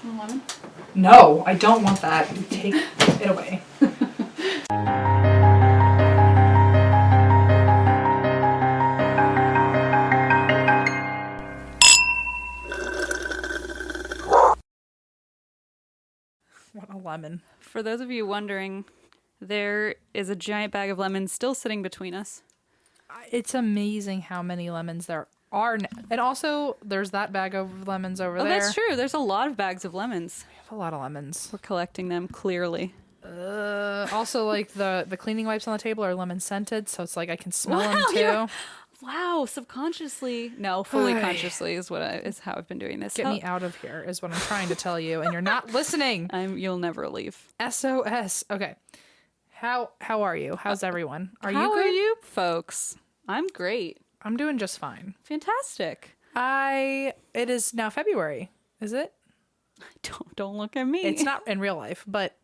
Lemon? No, I don't want that. Take it away. What a lemon. For those of you wondering, there is a giant bag of lemons still sitting between us. It's amazing how many lemons there are. And also, there's that bag of lemons over there. Oh, that's true. There's a lot of bags of lemons. We have a lot of lemons. We're collecting them, clearly. Also, like, the cleaning wipes on the table are lemon scented, so it's like I can smell them too. Wow, subconsciously. No, fully consciously is how I've been doing this. Get me out of here is what I'm trying to tell you, and you're not listening. You'll never leave. SOS. Okay. How are you? How's everyone? How are you, folks? I'm great. I'm doing just fine. Fantastic. It is now February. Is it? Don't look at me. It's not in real life, but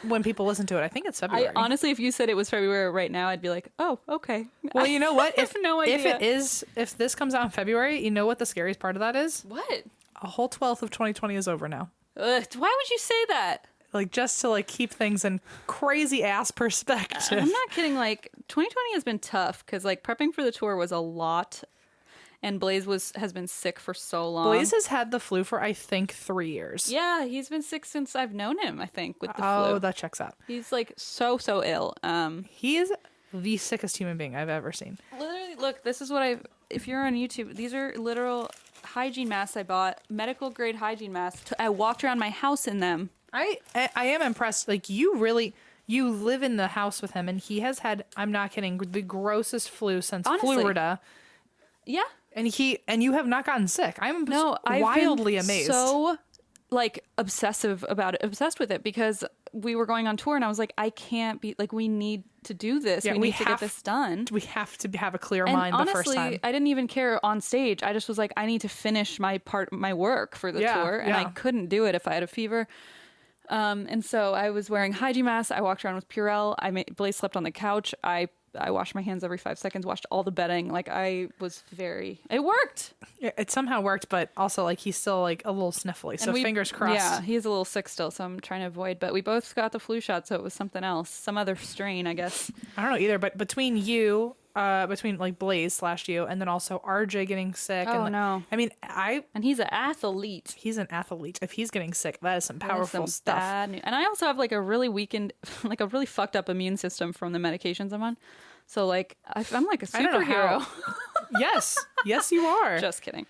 when people listen to it, I think it's February. Honestly, if you said it was February right now, I'd be like, oh, okay. Well, you know what? I have no idea. If this comes out in February, you know what the scariest part of that is? What? A whole 12th of 2020 is over now. Why would you say that? Like, just to like keep things in crazy ass perspective. I'm not kidding. Like, 2020 has been tough because like prepping for the tour was a lot, and Blaze has been sick for so long. Blaze has had the flu for I think 3 years. Yeah, he's been sick since I've known him. I think with the flu. Oh, that checks out. He's like so ill. He is the sickest human being I've ever seen. Literally, look. This is what if you're on YouTube, these are literal hygiene masks I bought. Medical grade hygiene masks. I walked around my house in them. I am impressed. Like, you live in the house with him, and he has had, I'm not kidding, the grossest flu since Florida. Yeah. And you have not gotten sick. I've wildly amazed. So like obsessed with it because we were going on tour and I was like, I can't be like, we need to do this. Yeah, we need to get this done. We have to have a clear mind honestly, the first time. I didn't even care on stage. I just was like, I need to finish my work for the tour. And I couldn't do it if I had a fever. And so I was wearing hygiene masks. I walked around with Purell. Blaze slept on the couch. I washed my hands every 5 seconds, washed all the bedding. Like it worked. Yeah, it somehow worked, but also like he's still like a little sniffly. So fingers crossed. Yeah, he's a little sick still, so I'm trying to avoid. But we both got the flu shot, so it was something else, some other strain, I guess. I don't know either, but between like Blaze / you, and then also RJ getting sick. Oh, no. I mean, and he's an athlete. He's an athlete. If he's getting sick, that is some powerful stuff. Bad news. And I also have like a really weakened, like a really fucked up immune system from the medications I'm on. So like I'm like a superhero. Yes, you are. Just kidding.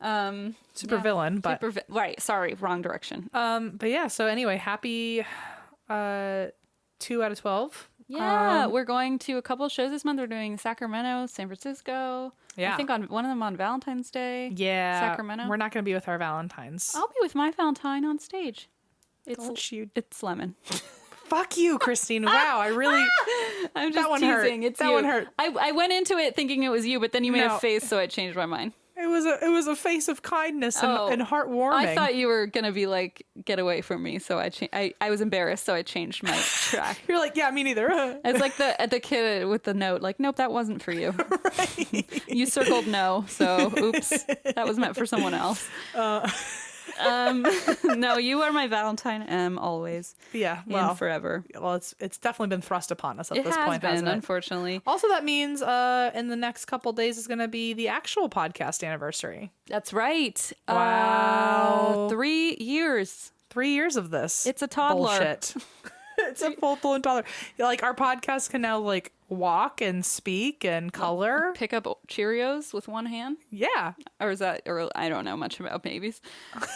Villain, but right. Sorry, wrong direction. But yeah. So anyway, happy 2 out of 12. Yeah, we're going to a couple of shows this month. We're doing Sacramento, San Francisco. Yeah. I think on one of them on Valentine's Day. Yeah. Sacramento. We're not going to be with our Valentines. I'll be with my Valentine on stage. It's Lemon. Fuck you, Christine. Wow, I really... I'm just teasing. It's that you. One hurt. I went into it thinking it was you, but then you made a face, so I changed my mind. It was a face of kindness and heartwarming. I thought you were gonna be like, get away from me, so I was embarrassed, so I changed my track. You're like, yeah, me neither. It's like the kid with the note, like, nope, that wasn't for you. Right. You circled no, so oops, that was meant for someone else. No, you are my Valentine always. Yeah, well, and forever. Well, it's definitely been thrust upon us at this point, hasn't it? Unfortunately. Also, that means in the next couple days is going to be the actual podcast anniversary. That's right. Wow, 3 years. 3 years of this. It's a toddler. Bullshit. It's a full-blown toddler. Like, our podcast can now like walk and speak and color. Pick up Cheerios with one hand. Yeah. Or I don't know much about babies.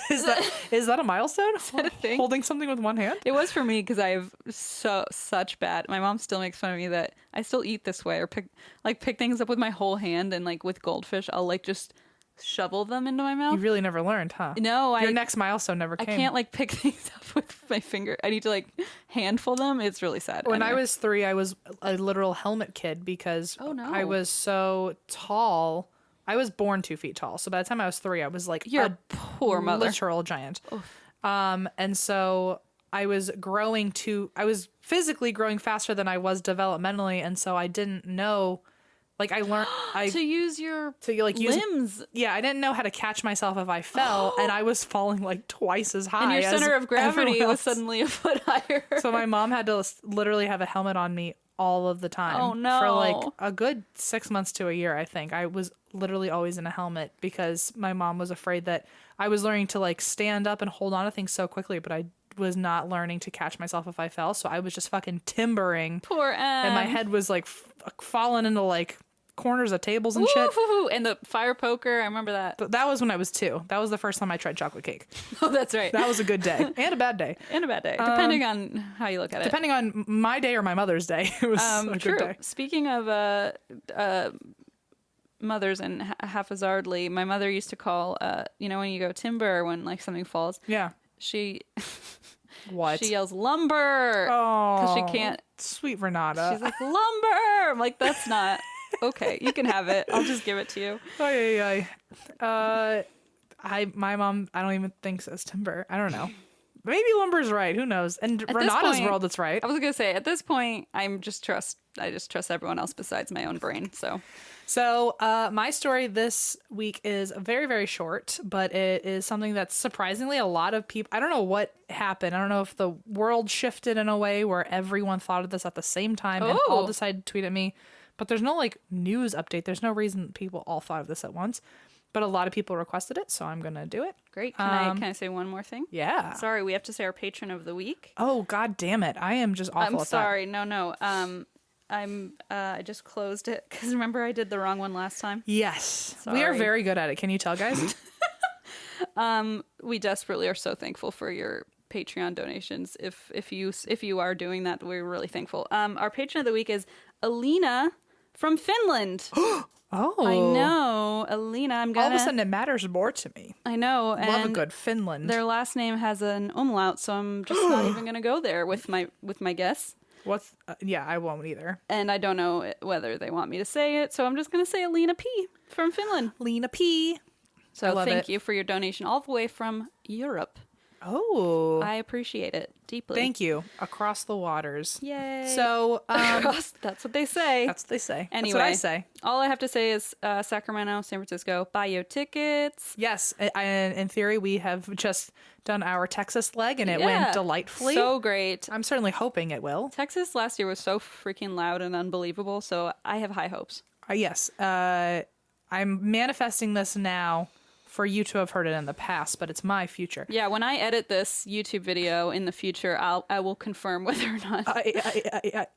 Is that a milestone? Is that a thing? Holding something with one hand? It was for me because I have such bad. My mom still makes fun of me that I still eat this way or pick things up with my whole hand, and like with goldfish, I'll like just shovel them into my mouth. You really never learned, huh? No, your next milestone never came. I can't like pick things up with my finger. I need to like handful them. It's really sad. When I was 3, I was a literal helmet kid because I was so tall. I was born 2 feet tall. So by the time I was 3, I was like a poor mother, literal giant. And so I was physically growing faster than I was developmentally, and so I didn't know Like I learned to use your limbs. I didn't know how to catch myself if I fell, and I was falling like twice as high. And your center of gravity was suddenly a foot higher. So my mom had to literally have a helmet on me all of the time. Oh no! For like a good 6 months to a year, I think. I was literally always in a helmet because my mom was afraid that I was learning to like stand up and hold on to things so quickly, but I was not learning to catch myself if I fell. So I was just fucking timbering. Poor Em. And my head was like falling into like corners of tables and shit. And the fire poker, I remember that. But that was when I was 2. That was the first time I tried chocolate cake. Oh, that's right. That was a good day and a bad day. Depending on how you look at it. Depending on my day or my mother's day, it was a good day. Speaking of mothers and haphazardly, my mother used to call, when you go timber, when like something falls. Yeah. She yells lumber. Oh, because she can't. Sweet Renata. She's like lumber. I'm like, that's not okay. You can have it. I'll just give it to you. My mom, I don't even think says timber. I don't know. Maybe lumber's right. Who knows? And at Renata's world, it's right. I was gonna say at this point, I just trust everyone else besides my own brain. So my story this week is very, very short, but it is something that's surprisingly a lot of people. I don't know what happened. I don't know if the world shifted in a way where everyone thought of this at the same time and all decided to tweet at me. But there's no like news update. There's no reason people all thought of this at once. But a lot of people requested it, so I'm going to do it. Great. Can I say one more thing? Yeah. Sorry, we have to say our patron of the week. Oh, God damn it. I am just awful at that. I'm sorry. No. I just closed it because remember I did the wrong one last time? Yes. Sorry. We are very good at it. Can you tell, guys? We desperately are so thankful for your Patreon donations. If you are doing that, we're really thankful. Our patron of the week is Alina from Finland. Oh, I know, Alina. All of a sudden, it matters more to me. I know. Love a good Finland. Their last name has an umlaut, so I'm just not even going to go there with my guess. What's? Yeah, I won't either. And I don't know whether they want me to say it, so I'm just going to say Alina P from Finland. Lena P. So thank you for your donation all the way from Europe. Oh, I appreciate it deeply. Thank you. Across the waters. Yay. So, that's what they say. That's what they say. Anyway, that's what I say. All I have to say is Sacramento, San Francisco, buy your tickets. Yes. In theory, we have just done our Texas leg and it went delightfully. So great. I'm certainly hoping it will. Texas last year was so freaking loud and unbelievable, so I have high hopes. Yes. I'm manifesting this now for you to have heard it in the past, but it's my future. Yeah, when I edit this YouTube video in the future, I will confirm whether or not.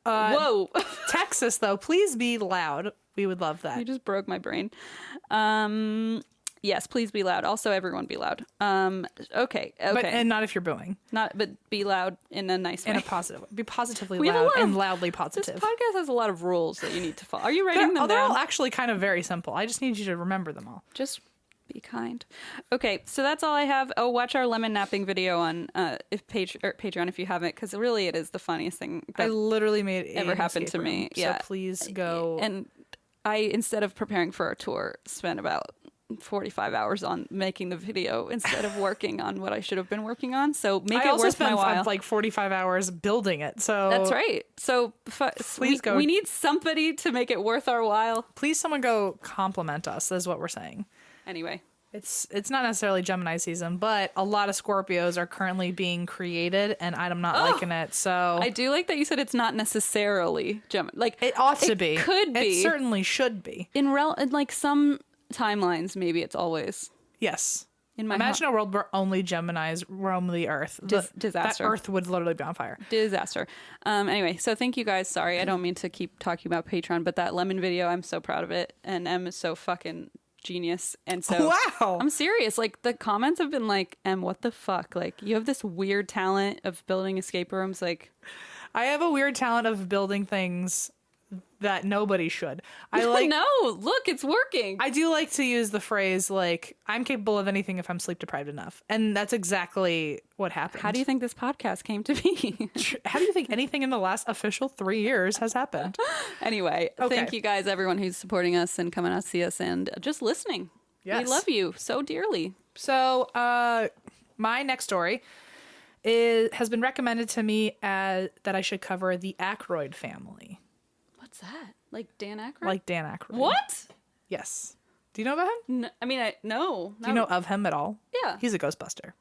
Whoa. Texas, though, please be loud. We would love that. You just broke my brain. Yes, please be loud. Also, everyone be loud. Okay. And not if you're booing. But be loud in a nice way. In a positive way. Be positively loud and loudly positive. This podcast has a lot of rules that you need to follow. Are you writing them down? They're all actually kind of very simple. I just need you to remember them all. Just be kind. Okay, so that's all I have. Oh, watch our lemon napping video on Patreon if you haven't, because really it is the funniest thing that I literally made ever happened to me. Yeah, so please go. And I, instead of preparing for our tour, spent about 45 hours on making the video instead of working on what I should have been working on. So make it worth my while. I also spent like 45 hours building it. So that's right. So please go. We need somebody to make it worth our while. Please, someone go compliment us. Is what we're saying. Anyway, it's not necessarily Gemini season, but a lot of Scorpios are currently being created, and I'm not liking it. So I do like that you said it's not necessarily Gemini. Like it ought to be. Could be. It certainly should be. In like some timelines, maybe it's always. Yes. Imagine a world where only Geminis roam the Earth. Disaster. That Earth would literally be on fire. Disaster. Anyway, so thank you guys. Sorry, I don't mean to keep talking about Patreon, but that lemon video, I'm so proud of it, and Em is so fucking genius. And so wow, I'm serious. Like the comments have been like, Em, what the fuck? Like you have this weird talent of building escape rooms. Like I have a weird talent of building things that nobody should. I like no, look, it's working. I do like to use the phrase like I'm capable of anything if I'm sleep deprived enough. And that's exactly what happened. How do you think this podcast came to be? How do you think anything in the last official 3 years has happened? Anyway, thank you guys, everyone who's supporting us and coming out to see us and just listening. Yes. We love you so dearly. So my next story has been recommended to me that I should cover the Aykroyd family. What's that? Like Dan Aykroyd? Like Dan Aykroyd. What? Yes. Do you know about him? No, I mean, no. Do you know of him at all? Yeah. He's a Ghostbuster.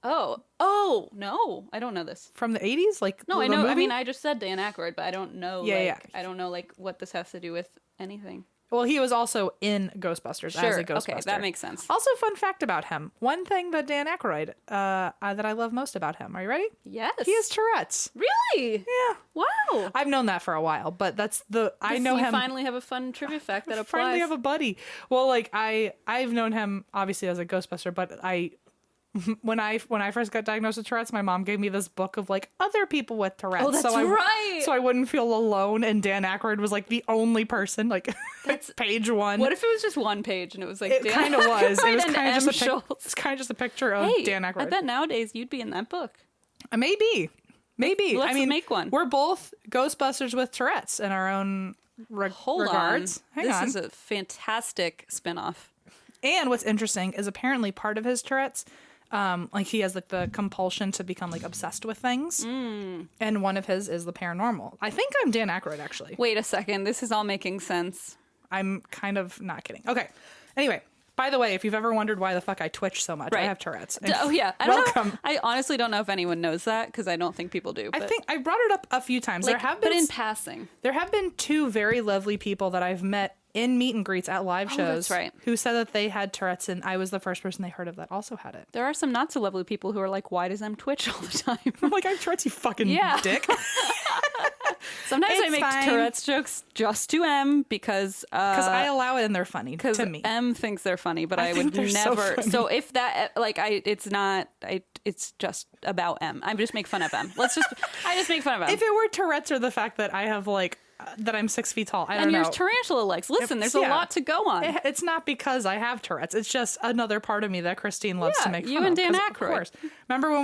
Oh, no. I don't know this. From the 80s? Like, no, the I know. movie? I mean, I just said Dan Aykroyd, but I don't know. Yeah. I don't know, like, what this has to do with anything. Well, he was also in Ghostbusters as a Ghostbuster. Okay, that makes sense. Also, fun fact about him. One thing that Dan Aykroyd, that I love most about him. Are you ready? Yes. He has Tourette's. Really? Yeah. Wow. I've known that for a while, but I know him. You finally have a fun trivia fact that applies. Finally have a buddy. Well, like, I've known him, obviously, as a Ghostbuster, but when I first got diagnosed with Tourette's, my mom gave me this book of like other people with Tourette's. Oh, that's right. So I wouldn't feel alone. And Dan Aykroyd was like the only person. Like that's page 1. What if it was just one page and it was like it kind of was. It was kind of just a picture of hey, Dan Aykroyd. I bet nowadays you'd be in that book. Maybe. Let's make one. We're both Ghostbusters with Tourette's in our own regards. Hang on. This is a fantastic spinoff. And what's interesting is apparently part of his Tourette's. Like he has like the compulsion to become like obsessed with things, and one of his is the paranormal. I think I'm Dan Aykroyd, actually. Wait a second, this is all making sense. I'm kind of not kidding. Okay. Anyway, by the way, if you've ever wondered why the fuck I twitch so much, I have Tourette's. Oh yeah, welcome. I honestly don't know if anyone knows that because I don't think people do. I think I brought it up a few times. Like, but in passing, there have been 2 very lovely people that I've met in meet and greets at live shows, that's right, who said that they had Tourette's, and I was the first person they heard of that also had it. There are some not so lovely people who are like, why does M twitch all the time? I'm like, I have Tourette's, you fucking dick. Sometimes I make Tourette's jokes just to M because I allow it and they're funny to me. M thinks they're funny, but I would never. So if that it's just about M. I just make fun of M. I just make fun of M. If it were Tourette's or the fact that I have like that I'm 6 feet tall, I don't know. And your tarantula legs. Listen, there's a lot to go on. It's not because I have Tourette's. It's just another part of me that Christine loves to make fun of. You and Dan Aykroyd. Of course. Remember when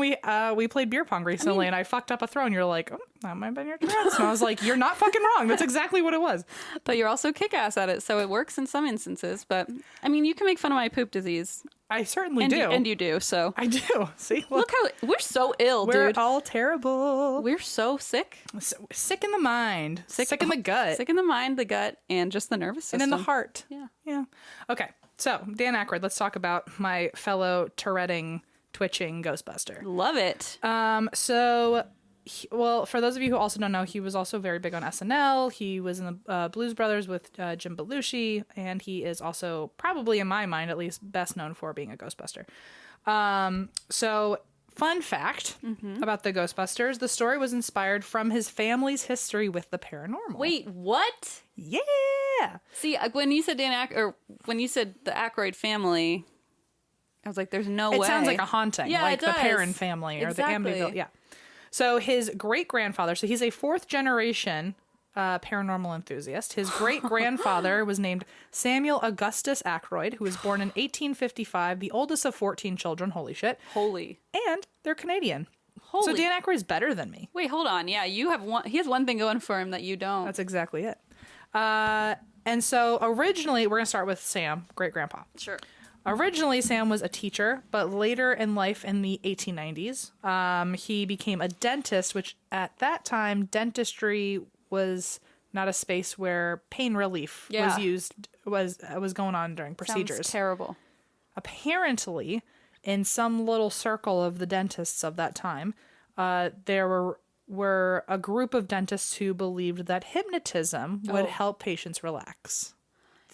we played beer pong recently and I fucked up a throw and you're like, oh, that might have been your Tourette's. And I was like, you're not fucking wrong. That's exactly what it was. But you're also kick-ass at it, so it works in some instances. But, I mean, you can make fun of my poop disease. I certainly do. And you do, so. I do. See? Look how, we're so ill, dude. We're all terrible. We're so sick. Sick in the mind. Sick in the gut. Sick in the mind, the gut, and just the nervous system. And in the heart. Yeah. Okay, so Dan Aykroyd, let's talk about my fellow Touretting, twitching Ghostbuster. Love it. Well, for those of you who also don't know, he was also very big on SNL. He was in the Blues Brothers with Jim Belushi, and he is also, probably in my mind at least, best known for being a Ghostbuster. So, fun fact about the Ghostbusters, the story was inspired from his family's history with the paranormal. Wait, what? Yeah! See, when you said when you said the Aykroyd family, I was like, there's no way. It sounds like a haunting, like the Perrin family or the Amityville. Yeah. So his great-grandfather, so he's a 4th-generation paranormal enthusiast. His great-grandfather was named Samuel Augustus Aykroyd, who was born in 1855, the oldest of 14 children. Holy shit. Holy. And they're Canadian. Holy. So Dan Aykroyd's better than me. Wait, hold on. Yeah, he has one thing going for him that you don't. That's exactly it. And so originally, we're going to start with Sam, great-grandpa. Sure. Originally, Sam was a teacher, but later in life, in the 1890s, he became a dentist, which at that time, dentistry was not a space where pain relief was going on during procedures. Sounds terrible. Apparently, in some little circle of the dentists of that time, there were a group of dentists who believed that hypnotism would help patients relax,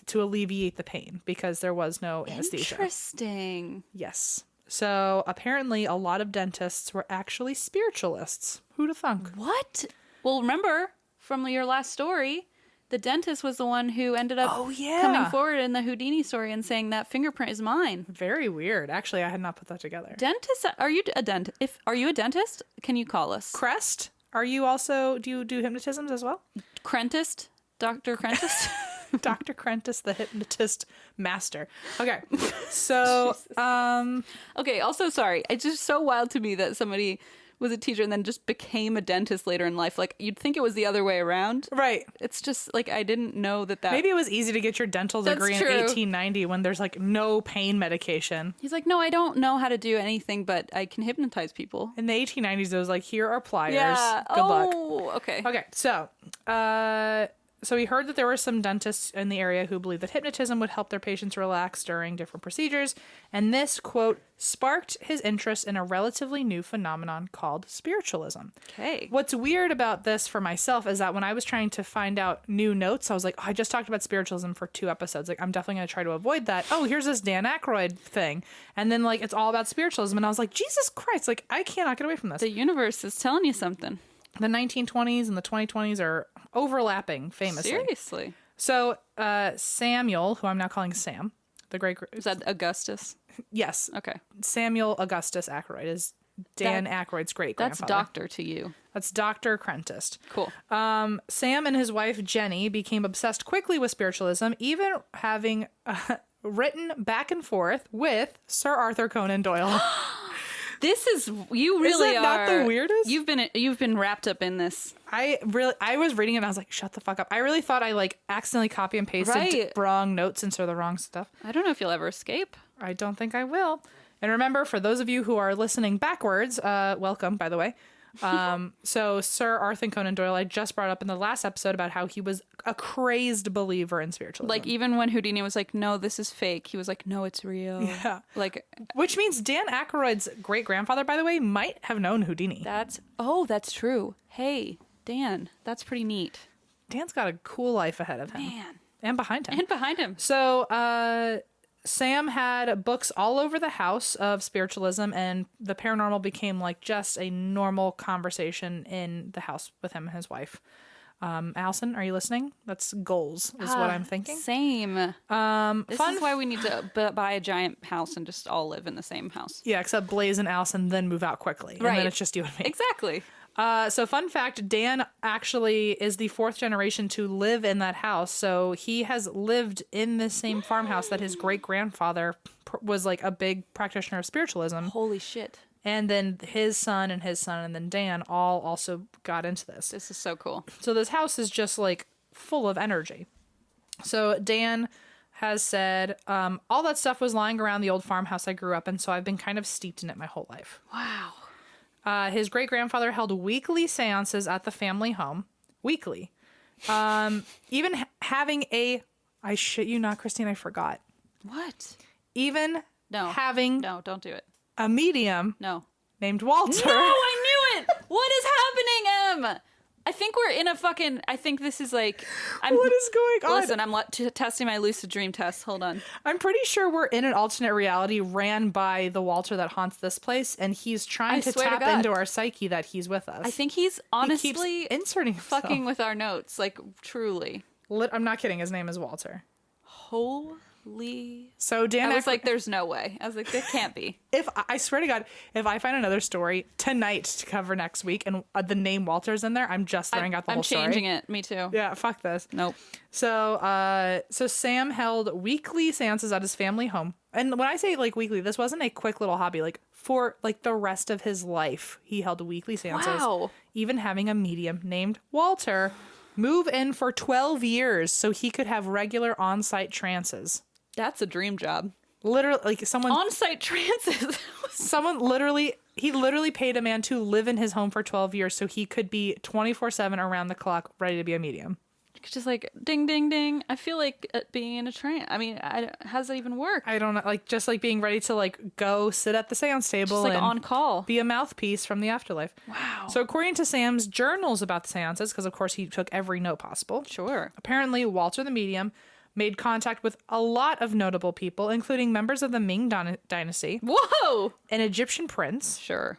to alleviate the pain, because there was no anesthesia. Interesting. Yes. So apparently a lot of dentists were actually spiritualists. Who'd have thunk? What? Well, remember from your last story, the dentist was the one who ended up coming forward in the Houdini story and saying that fingerprint is mine. Very weird. Actually, I had not put that together. Dentist? Are you a dentist? Are you a dentist? Can you call us? Crest? Are you also, do you do hypnotisms as well? Crentist? Dr. Crentist? Dr. Crentis, the hypnotist master. Okay. So, okay, also, sorry. It's just so wild to me that somebody was a teacher and then just became a dentist later in life. Like, you'd think it was the other way around. Right. It's just, like, I didn't know that. Maybe it was easy to get your dental degree in 1890 when there's, like, no pain medication. He's like, no, I don't know how to do anything, but I can hypnotize people. In the 1890s, it was like, here are pliers. Yeah. Good luck. Oh, okay. Okay, so, So he heard that there were some dentists in the area who believed that hypnotism would help their patients relax during different procedures. And this, quote, sparked his interest in a relatively new phenomenon called spiritualism. Okay. What's weird about this for myself is that when I was trying to find out new notes, I was like, oh, I just talked about spiritualism for 2 episodes. Like, I'm definitely going to try to avoid that. Oh, here's this Dan Aykroyd thing. And then, like, it's all about spiritualism. And I was like, Jesus Christ, like, I cannot get away from this. The universe is telling you something. The 1920s and the 2020s are overlapping famously. Seriously. So Samuel, who I'm now calling Sam, the great... Is that Augustus? Yes. Okay. Samuel Augustus Aykroyd is Dan Aykroyd's great-grandfather. That's Doctor to you. That's Dr. Crentist. Cool. Sam and his wife Jenny became obsessed quickly with spiritualism, even having written back and forth with Sir Arthur Conan Doyle. This is you really Is that not the weirdest? You've been wrapped up in this. I was reading it and I was like, shut the fuck up. I really thought I like accidentally copy and pasted Right. wrong notes instead of the wrong stuff. I don't know if you'll ever escape. I don't think I will. And remember, for those of you who are listening backwards, welcome, by the way. So Sir Arthur Conan Doyle, I just brought up in the last episode about how he was a crazed believer in spiritualism. Like, even when Houdini was like, no, this is fake, he was like, no, it's real. Yeah. Like, which means Dan Aykroyd's great-grandfather, by the way, might have known Houdini. that's true. Hey, Dan, that's pretty neat. Dan's got a cool life ahead of him. Man. And behind him. And behind him. So, Sam had books all over the house of spiritualism, and the paranormal became like just a normal conversation in the house with him and his wife. Allison, are you listening? That's goals, is what I'm thinking. Same. This is why we need to buy a giant house and just all live in the same house. Yeah, except Blaze and Allison then move out quickly. Right. And then it's just you and me. Exactly. So fun fact, Dan actually is the 4th generation to live in that house. So he has lived in the same farmhouse that his great-grandfather was like a big practitioner of spiritualism. Holy shit. And then his son and then Dan all also got into this. This is so cool. So this house is just like full of energy. So Dan has said, all that stuff was lying around the old farmhouse I grew up in, so I've been kind of steeped in it my whole life. Wow. His great-grandfather held weekly seances at the family home. Weekly. Even having I shit you not, Christine, I forgot. What? Even having No, don't do it. a medium named Walter. No, I knew it! What is happening, Em? I think we're in a fucking... I think this is like... What is going on? Listen, I'm testing my lucid dream test. Hold on. I'm pretty sure we're in an alternate reality ran by the Walter that haunts this place, and he's trying to tap into our psyche that he's with us. I think he's honestly he keeps inserting himself. fucking with our notes. Like, truly. I'm not kidding. His name is Walter. Holy... So Dan, I was like, "There's no way." I was like, "There can't be." If I swear to God, if I find another story tonight to cover next week, and the name Walter's in there, I'm just throwing out the whole story. I'm changing it. Me too. Yeah, fuck this. Nope. So, Sam held weekly seances at his family home, and when I say like weekly, this wasn't a quick little hobby. Like for like the rest of his life, he held weekly seances. Wow. Even having a medium named Walter move in for 12 years so he could have regular on-site trances. That's a dream job. Literally, like someone on-site trances. He literally paid a man to live in his home for 12 years so he could be 24/7 around the clock, ready to be a medium. Just like ding, ding, ding. I feel like being in a trance. I mean, how does that even work? I don't know. Like just like being ready to like go sit at the seance table, just like and on call, be a mouthpiece from the afterlife. Wow. So according to Sam's journals about the seances, because of course he took every note possible. Sure. Apparently, Walter the medium made contact with a lot of notable people, including members of the Ming dynasty. Whoa! An Egyptian prince. Sure.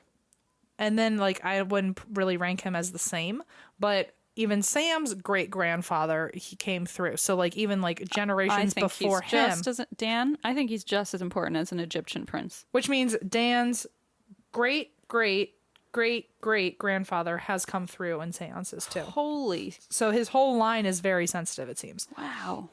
And then, like, I wouldn't really rank him as the same, but even Sam's great-grandfather, he came through. So, like, even, like, generations before him. Dan, I think he's just as important as an Egyptian prince. Which means Dan's great-great-great-great-grandfather has come through in seances, too. Holy. So his whole line is very sensitive, it seems. Wow.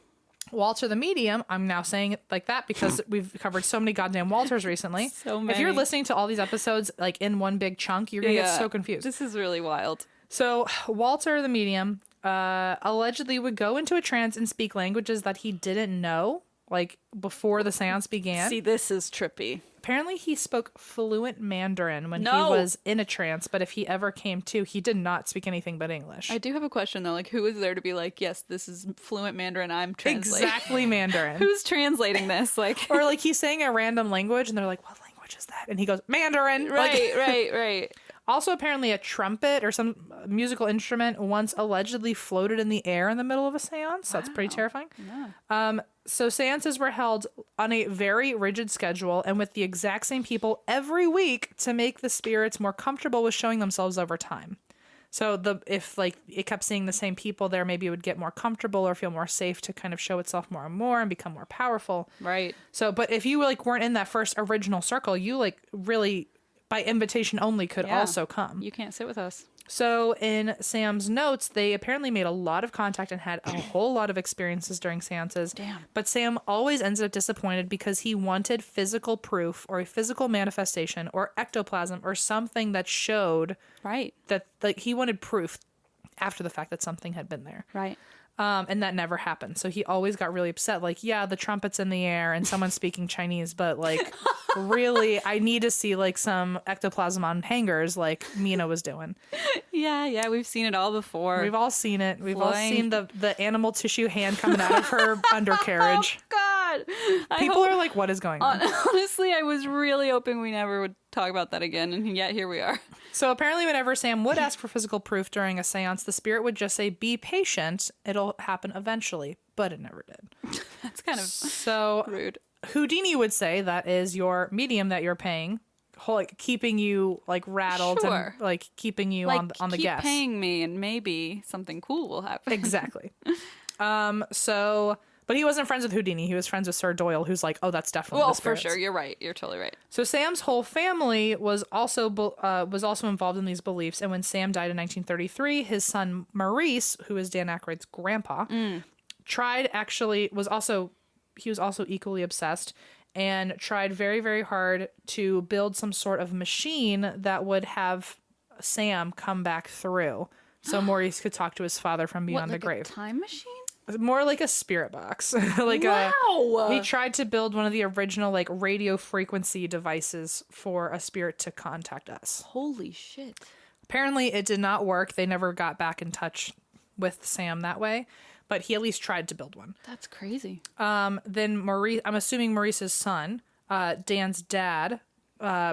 Walter the medium, I'm now saying it like that because we've covered so many goddamn Walters recently. So many. If you're listening to all these episodes like in one big chunk, you're going to get so confused. This is really wild. So Walter the medium allegedly would go into a trance and speak languages that he didn't know like before the seance began. See, this is trippy. Apparently he spoke fluent Mandarin when he was in a trance, but if he ever came to, he did not speak anything but English. I do have a question though, like who is there to be like, yes, this is fluent Mandarin, I'm translating. Exactly, Mandarin. Who's translating this? Like, or like he's saying a random language and they're like, what language is that? And he goes, Mandarin. Right, right. Also, apparently a trumpet or some musical instrument once allegedly floated in the air in the middle of a seance. That's pretty terrifying. Yeah. So seances were held on a very rigid schedule and with the exact same people every week to make the spirits more comfortable with showing themselves over time. So if like it kept seeing the same people there, maybe it would get more comfortable or feel more safe to kind of show itself more and more and become more powerful. Right. So, but if you like weren't in that first original circle, you like really by invitation only could also come. You can't sit with us. So in Sam's notes, they apparently made a lot of contact and had a whole lot of experiences during seances. Damn. But Sam always ends up disappointed because he wanted physical proof or a physical manifestation or ectoplasm or something that showed that like he wanted proof after the fact that something had been there. Right. And that never happened. So he always got really upset. Like, yeah, the trumpet's in the air and someone's speaking Chinese, but like, really, I need to see like some ectoplasm on hangers like Mina was doing. Yeah, we've seen it all before. We've all seen it. We've all seen the animal tissue hand coming out of her undercarriage. Oh, God. People are like, what is going on? Honestly, I was really hoping we never would talk about that again, and yet here we are. So apparently whenever Sam would ask for physical proof during a seance, the spirit would just say, be patient, it'll happen eventually, but it never did. That's kind of so rude. Houdini would say that is your medium that you're paying, like keeping you like rattled and like keeping you like, on the guess. Keep paying me and maybe something cool will happen. Exactly. But he wasn't friends with Houdini. He was friends with Sir Doyle, who's like, oh, that's definitely the spirits. For sure. You're right. You're totally right. So Sam's whole family was also involved in these beliefs. And when Sam died in 1933, his son Maurice, who is Dan Aykroyd's grandpa, he was also equally obsessed and tried very, very hard to build some sort of machine that would have Sam come back through. So Maurice could talk to his father from beyond the grave. A time machine? More like a spirit box. He tried to build one of the original like radio frequency devices for a spirit to contact us. Holy shit. Apparently it did not work. They never got back in touch with Sam that way, but he at least tried to build one. That's crazy. Then Maurice, I'm assuming Maurice's son, Dan's dad,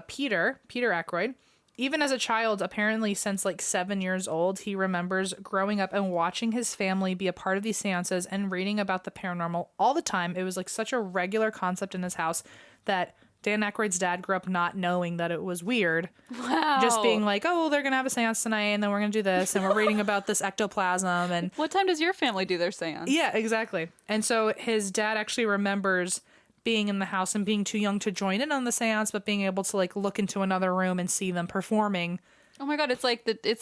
Peter Aykroyd, even as a child, apparently since like 7 years old, he remembers growing up and watching his family be a part of these seances and reading about the paranormal all the time. It was like such a regular concept in his house that Dan Aykroyd's dad grew up not knowing that it was weird. Wow. Just being like, oh, they're going to have a seance tonight and then we're going to do this and we're reading about this ectoplasm. And what time does your family do their seance? Yeah, exactly. And so his dad actually remembers being in the house and being too young to join in on the seance, but being able to like look into another room and see them performing. Oh my God. It's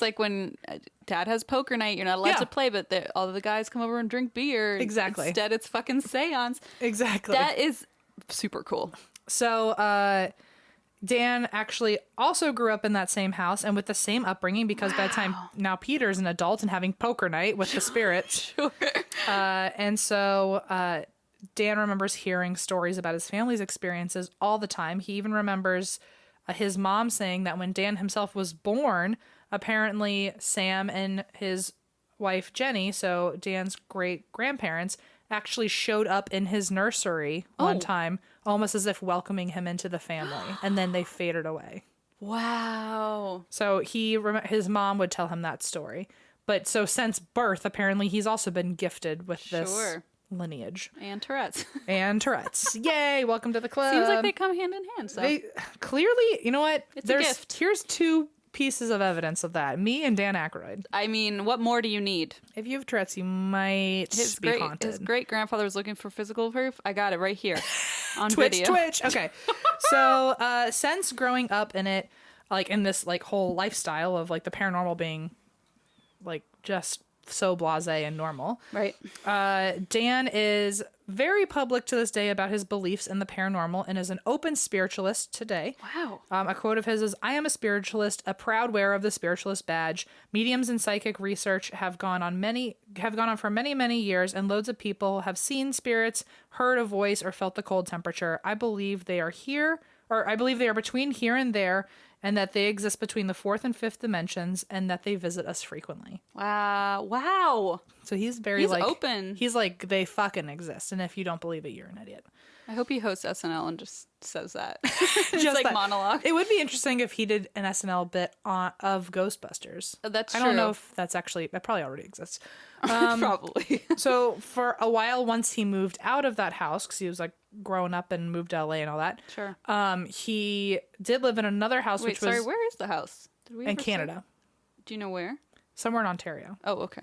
like when dad has poker night, you're not allowed to play, but all the guys come over and drink beer. Exactly. Instead it's fucking seance. Exactly. That is super cool. So, Dan actually also grew up in that same house and with the same upbringing because by the time now Peter's an adult and having poker night with the spirit. Sure. And so, Dan remembers hearing stories about his family's experiences all the time. He even remembers his mom saying that when Dan himself was born, apparently Sam and his wife Jenny, so Dan's great-grandparents, actually showed up in his nursery one time, almost as if welcoming him into the family, and then they faded away. Wow. So his mom would tell him that story. But so since birth, apparently he's also been gifted with this lineage. And Tourette's. And Tourette's. Yay, welcome to the club. Seems like they come hand in hand. So they clearly, you know what? It's a gift. Here's two pieces of evidence of that. Me and Dan Aykroyd. I mean, what more do you need? If you have Tourette's, you might be haunted. His great-grandfather was looking for physical proof. I got it right here on Twitch, video. Twitch. Okay. So since growing up in it, like in this like whole lifestyle of like the paranormal being like just so blasé and normal. Right. Dan is very public to this day about his beliefs in the paranormal and is an open spiritualist today. Wow. A quote of his is, "I am a spiritualist, a proud wearer of the spiritualist badge. Mediums and psychic research have gone on for many, many years, and loads of people have seen spirits, heard a voice, or felt the cold temperature. I believe they are between here and there, and that they exist between the 4th and 5th dimensions, and that they visit us frequently." Wow. So he's open. He's like, they fucking exist, and if you don't believe it, you're an idiot. I hope he hosts SNL and just says that. Just like that monologue. It would be interesting if he did an SNL bit of Ghostbusters. That's true. I don't know if that probably already exists. Probably. So for a while, once he moved out of that house, because he was like growing up and moved to LA and all that. Sure. He did live in another house, Wait, sorry, where is the house? Did we in Canada. Do you know where? Somewhere in Ontario. Oh, okay.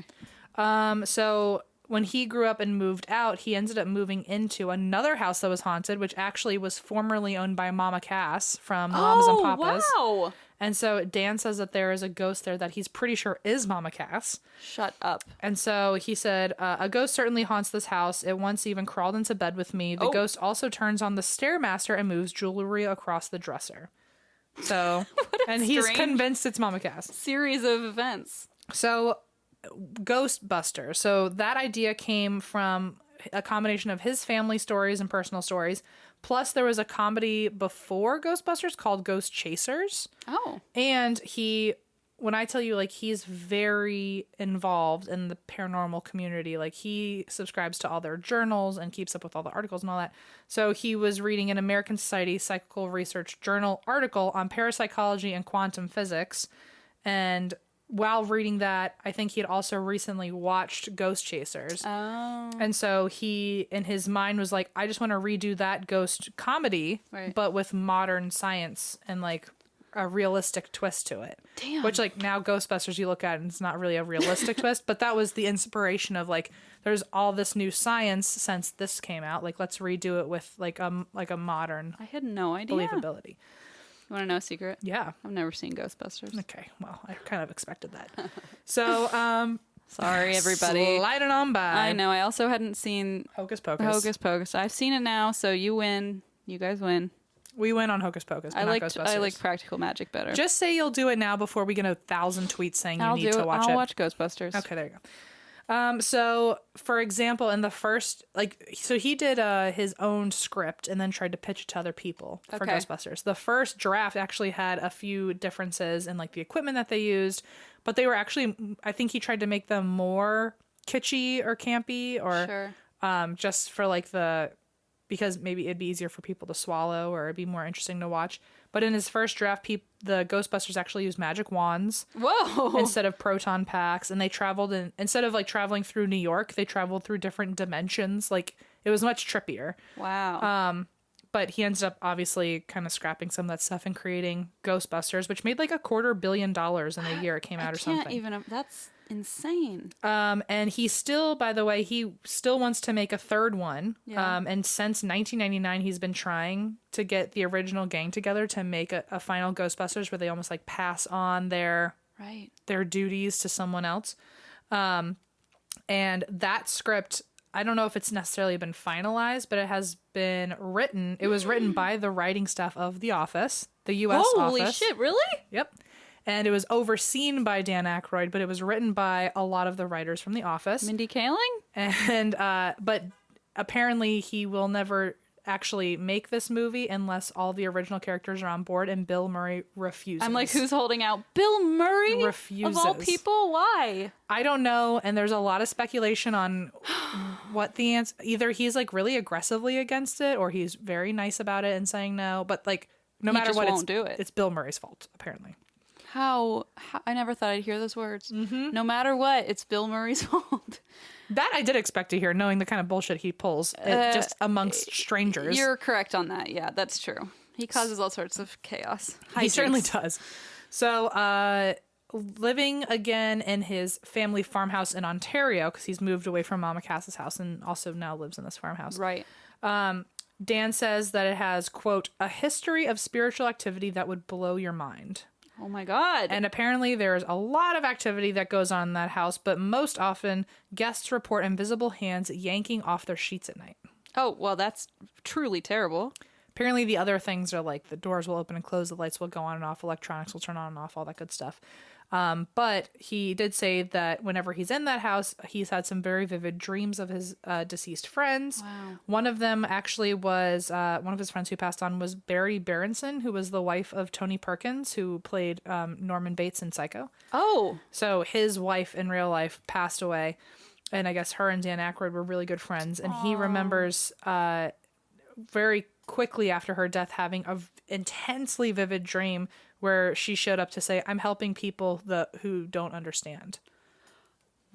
So when he grew up and moved out, he ended up moving into another house that was haunted, which actually was formerly owned by Mama Cass from Mamas and Papas. Wow. And so Dan says that there is a ghost there that he's pretty sure is Mama Cass. Shut up. And so he said, "A ghost certainly haunts this house. It once even crawled into bed with me. The ghost also turns on the Stairmaster and moves jewelry across the dresser." So, and he's convinced it's Mama Cass. Series of events. So, Ghostbusters. So that idea came from a combination of his family stories and personal stories. Plus, there was a comedy before Ghostbusters called Ghost Chasers. Oh. And when I tell you, like, he's very involved in the paranormal community. Like, he subscribes to all their journals and keeps up with all the articles and all that. So he was reading an American Society Psychical Research Journal article on parapsychology and quantum physics. And while reading that, I think he had also recently watched Ghost Chasers. Oh. And so he, in his mind, was like, I just want to redo that ghost comedy, but with modern science and, like, a realistic twist to it. Damn. Which, like, now Ghostbusters, you look at it and it's not really a realistic twist, but that was the inspiration of, like, there's all this new science since this came out. Like, let's redo it with, like a modern I had no idea. believability. You want to know a secret? Yeah. I've never seen Ghostbusters. Okay. Well, I kind of expected that. So, sorry, everybody. Sliding on by. I know. I also hadn't seen Hocus Pocus. Hocus Pocus. I've seen it now, so you win. You guys win. We win on Hocus Pocus, but not Ghostbusters. I like Practical Magic better. Just say you'll do it now before we get 1,000 tweets saying you need to watch it. I'll watch Ghostbusters. Okay, there you go. So, for example, in the first, so he did his own script and then tried to pitch it to other people for Ghostbusters. The first draft actually had a few differences in, like, the equipment that they used, but they were actually, I think he tried to make them more kitschy or campy or just for, like, because maybe it'd be easier for people to swallow or it'd be more interesting to watch. But in his first draft, the Ghostbusters actually used magic wands. Whoa! Instead of proton packs. And they traveled instead of, like, traveling through New York, they traveled through different dimensions. Like, it was much trippier. Wow. But he ended up obviously kind of scrapping some of that stuff and creating Ghostbusters, which made like $250 million in the year it came out or something. That's insane. And he still, by the way, he still wants to make a third one. Yeah. And since 1999, he's been trying to get the original gang together to make a final Ghostbusters where they almost, like, pass on their duties to someone else. And that script, I don't know if it's necessarily been finalized, but it has been written. It was written by the writing staff of The Office, the U.S. Holy office. shit, really? Yep. And it was overseen by Dan Aykroyd, but it was written by a lot of the writers from The Office. Mindy Kaling? And but apparently he will never actually make this movie unless all the original characters are on board, and Bill Murray refuses. I'm like, who's holding out? Bill Murray? Refuses. Of all people? Why? I don't know, and there's a lot of speculation on what the answer. Either he's, like, really aggressively against it, or he's very nice about it and saying no. But, like, no matter what, it's Bill Murray's fault, apparently. How I never thought I'd hear those words. Mm-hmm. No matter what, it's Bill Murray's fault. That I did expect to hear, knowing the kind of bullshit he pulls just amongst strangers. You're correct on that. Yeah, that's true. He causes all sorts of chaos. He certainly does. So, living again in his family farmhouse in Ontario, because he's moved away from Mama Cass's house and also now lives in this farmhouse. Right. Dan says that it has, quote, a history of spiritual activity that would blow your mind. Oh my God. And apparently there's a lot of activity that goes on in that house, but most often guests report invisible hands yanking off their sheets at night. Oh, well, that's truly terrible. Apparently the other things are like the doors will open and close, the lights will go on and off, electronics will turn on and off, all that good stuff. But he did say that whenever he's in that house, he's had some very vivid dreams of his deceased friends. Wow. One of them actually was one of his friends who passed on was Barry Berenson, who was the wife of Tony Perkins, who played Norman Bates in Psycho. Oh. So his wife in real life passed away, and I guess her and Dan Aykroyd were really good friends. And he remembers very quickly after her death having a intensely vivid dream where she showed up to say, I'm helping people who don't understand.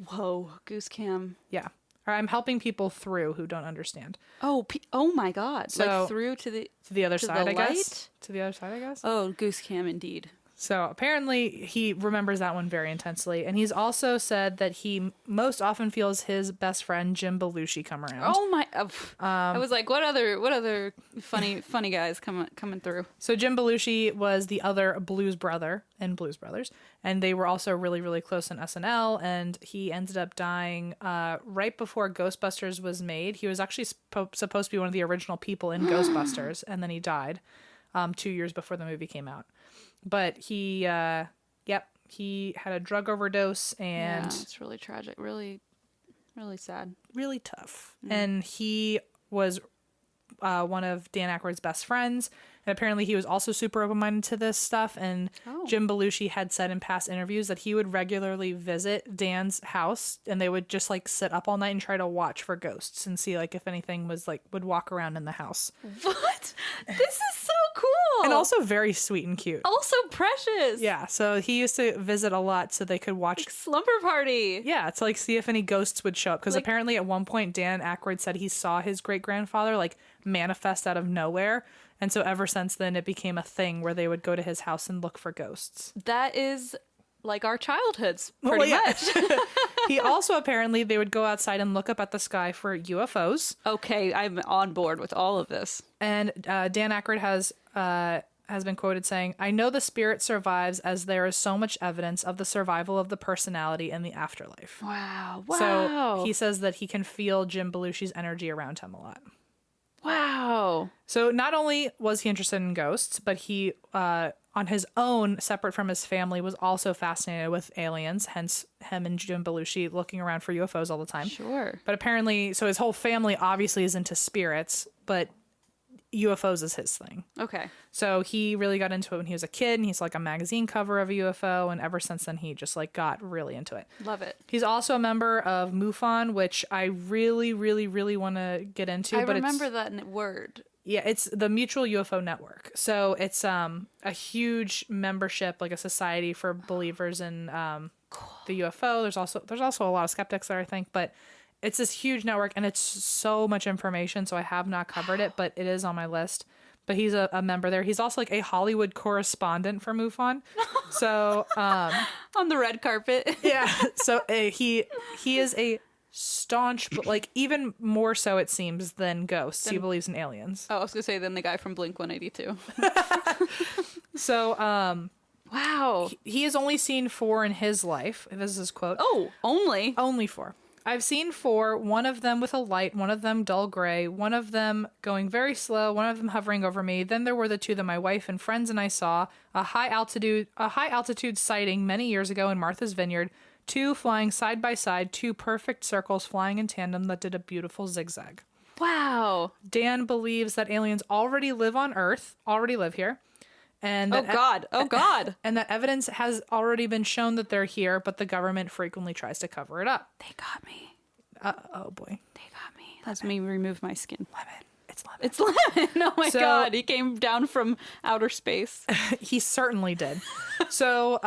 Whoa, goose cam. Yeah. Or I'm helping people through who don't understand. Oh, oh my God. So, like through to the other to side, the I guess. light? To the other side, I guess. Oh, goose cam indeed. So apparently he remembers that one very intensely. And he's also said that he most often feels his best friend, Jim Belushi, come around. Oh my, I was like, what other funny guys coming through? So Jim Belushi was the other Blues brother in Blues Brothers. And they were also really, really close in SNL. And he ended up dying right before Ghostbusters was made. He was actually supposed to be one of the original people in Ghostbusters. And then he died 2 years before the movie came out. But he had a drug overdose, and it's really tragic, really, really sad, really tough. And he was one of Dan Aykroyd's best friends, and apparently he was also super open-minded to this stuff. And Jim Belushi had said in past interviews that he would regularly visit Dan's house, and they would just like sit up all night and try to watch for ghosts and see like if anything was like would walk around in the house. What? This is so cool. And also very sweet and cute. Also precious. Yeah, so he used to visit a lot so they could watch... Like slumber party. Yeah, to like see if any ghosts would show up. Because apparently at one point Dan Aykroyd said he saw his great-grandfather like manifest out of nowhere. And so ever since then it became a thing where they would go to his house and look for ghosts. That is like our childhoods, pretty much. He also apparently they would go outside and look up at the sky for UFOs. Okay, I'm on board with all of this. And Dan Aykroyd has been quoted saying, I know the spirit survives as there is so much evidence of the survival of the personality in the afterlife. Wow. So he says that he can feel Jim Belushi's energy around him a lot. Wow. So not only was he interested in ghosts, but he, on his own, separate from his family, was also fascinated with aliens, hence him and Jim Belushi looking around for UFOs all the time. Sure. But apparently, so his whole family obviously is into spirits, but UFOs is his thing. Okay. So he really got into it when he was a kid, and he's like a magazine cover of a UFO, and ever since then he just like got really into it. Love it. He's also a member of MUFON, which I really, really, really want to get into. I remember that word. Yeah, it's the Mutual UFO Network. So it's a huge membership, like a society for believers in the UFO. There's also a lot of skeptics there, I think, but it's this huge network, and it's so much information, so I have not covered it, but it is on my list. But he's a member there. He's also like a Hollywood correspondent for MUFON. So on the red carpet. Yeah. So he is a staunch, but like even more so it seems than ghosts. He believes in aliens. Oh, I was gonna say than the guy from Blink 182. So wow. He has only seen 4 in his life. This is his quote. Oh, only 4. I've seen 4, one of them with a light, one of them dull gray, one of them going very slow, one of them hovering over me. Then there were the 2 that my wife and friends and I saw, a high altitude sighting many years ago in Martha's Vineyard, 2 flying side by side, 2 perfect circles flying in tandem that did a beautiful zigzag. Wow. Dan believes that aliens already live on Earth, already live here. And oh God. And that evidence has already been shown that they're here, but the government frequently tries to cover it up. They got me. Oh boy. They got me. Let me remove my skin. Lemon. It's lemon. It's lemon. Oh my God. He came down from outer space. He certainly did. So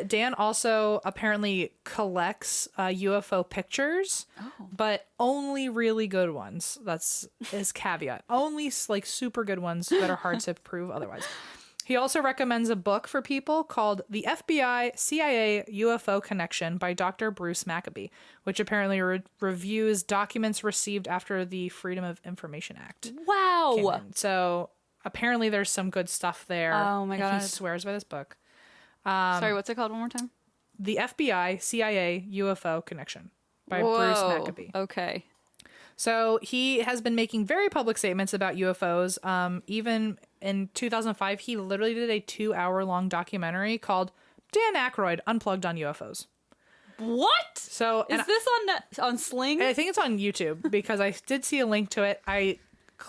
Dan also apparently collects UFO pictures, but only really good ones. That's his caveat. Only like super good ones that are hard to prove otherwise. He also recommends a book for people called The FBI CIA UFO Connection by Dr. Bruce Maccabee, which apparently reviews documents received after the Freedom of Information Act. Wow. So apparently there's some good stuff there. Oh my God. He swears by this book. Sorry, what's it called one more time? The FBI CIA UFO Connection by Bruce Maccabee. Okay. So he has been making very public statements about UFOs. Even in 2005, he literally did a 2-hour-long documentary called Dan Aykroyd Unplugged on UFOs. What? So is this on Sling? I think it's on YouTube because I did see a link to it. I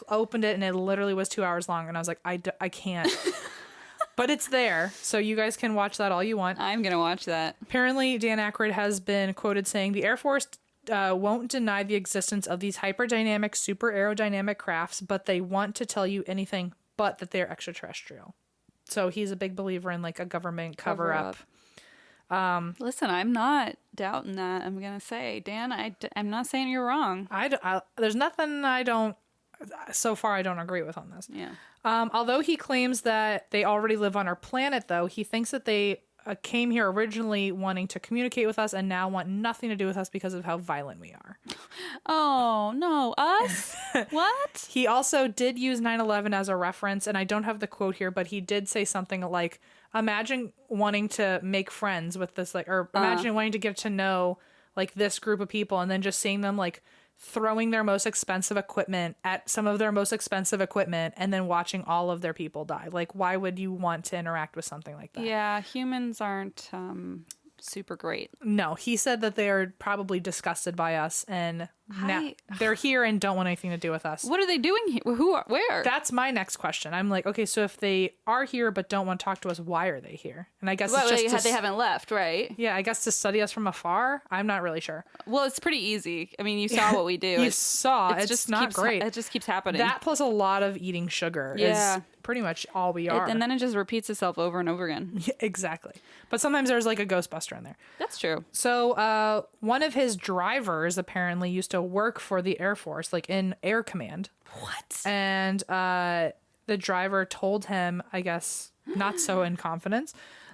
opened it and it literally was 2 hours long, and I was like, I can't. But it's there, so you guys can watch that all you want. I'm gonna watch that. Apparently, Dan Aykroyd has been quoted saying, "The Air Force won't deny the existence of these hyperdynamic, super aerodynamic crafts, but they want to tell you anything but that they're extraterrestrial." So he's a big believer in like a government cover-up. Listen, I'm not doubting that. I'm gonna say, Dan, I'm not saying you're wrong. There's nothing so far I don't agree with on this. Yeah. Although he claims that they already live on our planet, though, he thinks that they came here originally wanting to communicate with us and now want nothing to do with us because of how violent we are. Oh, no. Us? What? He also did use 9/11 as a reference, and I don't have the quote here, but he did say something like, imagine wanting to make friends with this, like, or imagine wanting to get to know, like, this group of people and then just seeing them, like, throwing their most expensive equipment at some of their most expensive equipment and then watching all of their people die. Like, why would you want to interact with something like that? Yeah, humans aren't super great. No, he said that they are probably disgusted by us and now they're here and don't want anything to do with us. What are they doing here? Where? That's my next question. I'm like, okay, so if they are here but don't want to talk to us, why are they here? And I guess it's just they haven't left, right? Yeah, I guess to study us from afar. I'm not really sure. Well, it's pretty easy. I mean, you saw what we do. It's just not great. It just keeps happening. That plus a lot of eating sugar is pretty much all we are. And then it just repeats itself over and over again. Yeah, exactly. But sometimes there's like a Ghostbuster in there. That's true. So one of his drivers apparently used to work for the Air Force, like in Air Command. What? And the driver told him, I guess, not so in confidence,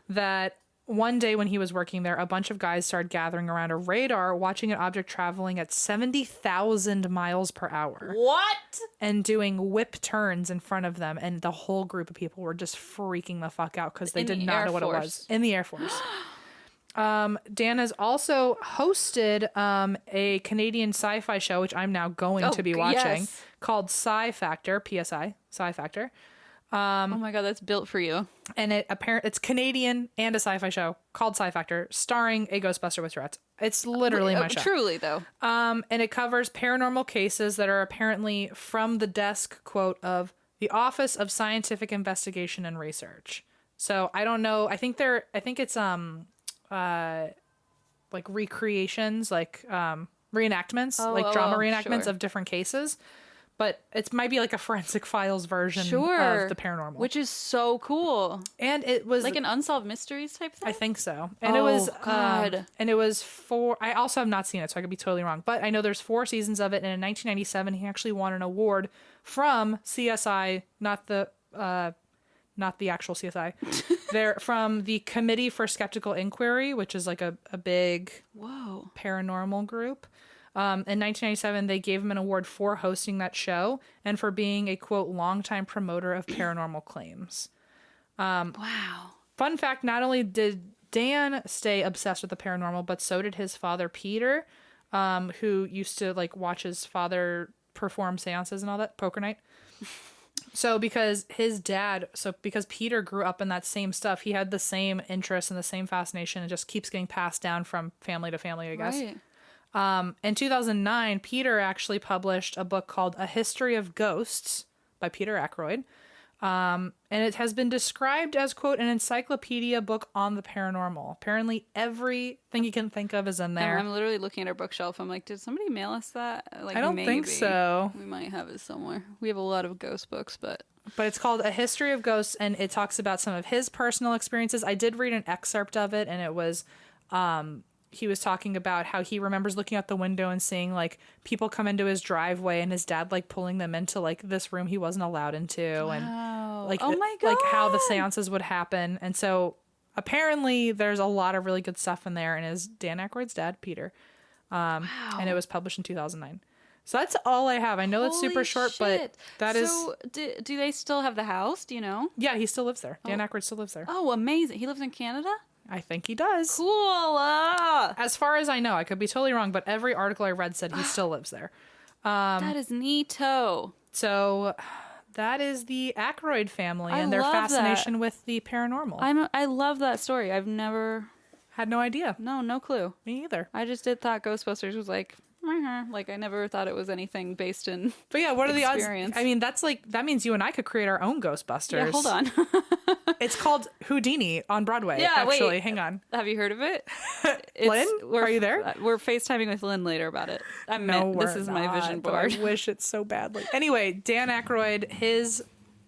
that one day when he was working there, a bunch of guys started gathering around a radar, watching an object traveling at 70,000 miles per hour. What? And doing whip turns in front of them. And the whole group of people were just freaking the fuck out because they did not know what it was. In the Air Force. Dan has also hosted a Canadian sci-fi show, which I'm now going to be watching, called Sci Factor, PSI, Sci Factor. Oh my god, that's built for you. And it's Canadian and a sci-fi show called Sci Factor, starring a Ghostbuster with Tourette. It's literally my show. Truly, though. And it covers paranormal cases that are apparently from the desk, quote, of the Office of Scientific Investigation and Research. So I don't know. I think it's like recreations, like reenactments, drama reenactments of different cases. But it might be like a Forensic Files version of the paranormal. Which is so cool. And it was... like an Unsolved Mysteries type thing? I think so. And it was... God. And it was 4... I also have not seen it, so I could be totally wrong. But I know there's 4 seasons of it. And in 1997, he actually won an award from CSI, not the actual CSI. They're from the Committee for Skeptical Inquiry, which is like a big paranormal group. In 1997, they gave him an award for hosting that show and for being a, quote, longtime promoter of paranormal claims. Wow. Fun fact, not only did Dan stay obsessed with the paranormal, but so did his father, Peter, who used to like watch his father perform seances and all that, poker night. So because Peter grew up in that same stuff, he had the same interest and the same fascination and just keeps getting passed down from family to family, I guess. Right. In 2009, Peter actually published a book called A History of Ghosts by Peter Aykroyd. And it has been described as, quote, an encyclopedia book on the paranormal. Apparently everything you can think of is in there. I'm literally looking at our bookshelf. I'm like, did somebody mail us that? Like, I don't think so. We might have it somewhere. We have a lot of ghost books, but it's called A History of Ghosts, and it talks about some of his personal experiences. I did read an excerpt of it, and it was... he was talking about how he remembers looking out the window and seeing like people come into his driveway and his dad like pulling them into like this room he wasn't allowed into. And like, oh my God. Like how the seances would happen. And so apparently there's a lot of really good stuff in there, and is Dan Aykroyd's dad, Peter. And it was published in 2009. So that's all I have. I know that's super short, but that is... So do they still have the house? Do you know? Yeah, he still lives there. Dan Aykroyd still lives there. Oh, amazing. He lives in Canada? I think he does. Cool. As far as I know, I could be totally wrong, but every article I read said he still lives there. That is neato. So that is the Aykroyd family and their fascination with the paranormal. I love that story. I've never had no idea. No clue. Me either. I just thought Ghostbusters was like like I never thought it was anything based in. But yeah, what are experience. the odds? I mean, that means you and I could create our own Ghostbusters. Yeah, hold on. It's called Houdini on Broadway. Yeah, actually, wait. Hang on. Have you heard of it? Lynn, are you there? We're FaceTiming with Lynn later about it. This is my vision board. I wish it so badly. Anyway, Dan Aykroyd,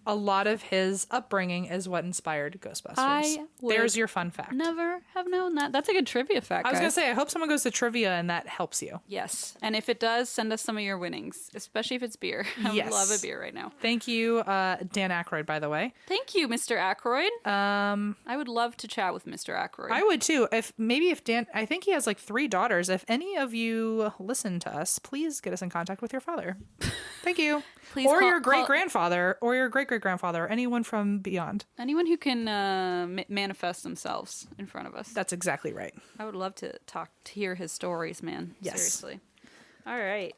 a lot of his upbringing is what inspired Ghostbusters. There's your fun fact. Never have known that. That's a good trivia fact. I was going to say, I hope someone goes to trivia and that helps you. Yes. And if it does, send us some of your winnings, especially if it's beer. I would love a beer right now. Thank you, Dan Aykroyd, by the way. Thank you, Mr. Aykroyd. I would love to chat with Mr. Aykroyd. I would too. If Dan, I think he has like 3 daughters. If any of you listen to us, please get us in contact with your father. Thank you. Please or your great-grandfather or your great-great-grandfather, or anyone from beyond. Anyone who can manifest themselves in front of us. That's exactly right. I would love to hear his stories, man. Yes. Seriously. All right.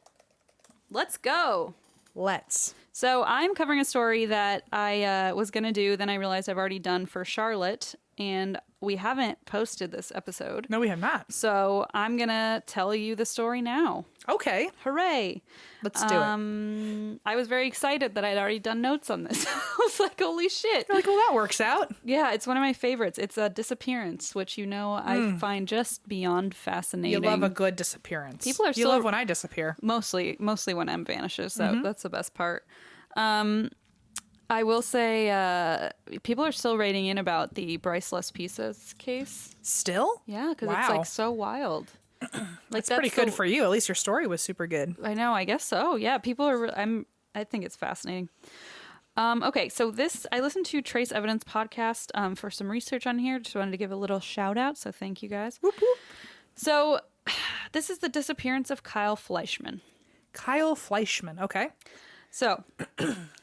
Let's go. So I'm covering a story that I was going to do, then I realized I've already done for Charlotte, and we haven't posted this episode. No, we have not. So I'm going to tell you the story now. Okay. Hooray. Let's do it. I was very excited that I'd already done notes on this. I was like, holy shit. You're like, well, that works out. Yeah, it's one of my favorites. It's a disappearance, which I find just beyond fascinating. You love a good disappearance. You love when I disappear. Mostly when M vanishes. So that's the best part. I will say people are still writing in about the Bryce Les Pieces case. Still? Yeah, because it's like so wild. That's pretty good for you. At least your story was super good. I know. I guess so. Yeah, people are. I think it's fascinating. Okay, so I listened to Trace Evidence podcast for some research on here. Just wanted to give a little shout out. So thank you guys. Whoop, whoop. So this is the disappearance of Kyle Fleischmann. Kyle Fleischmann. Okay. So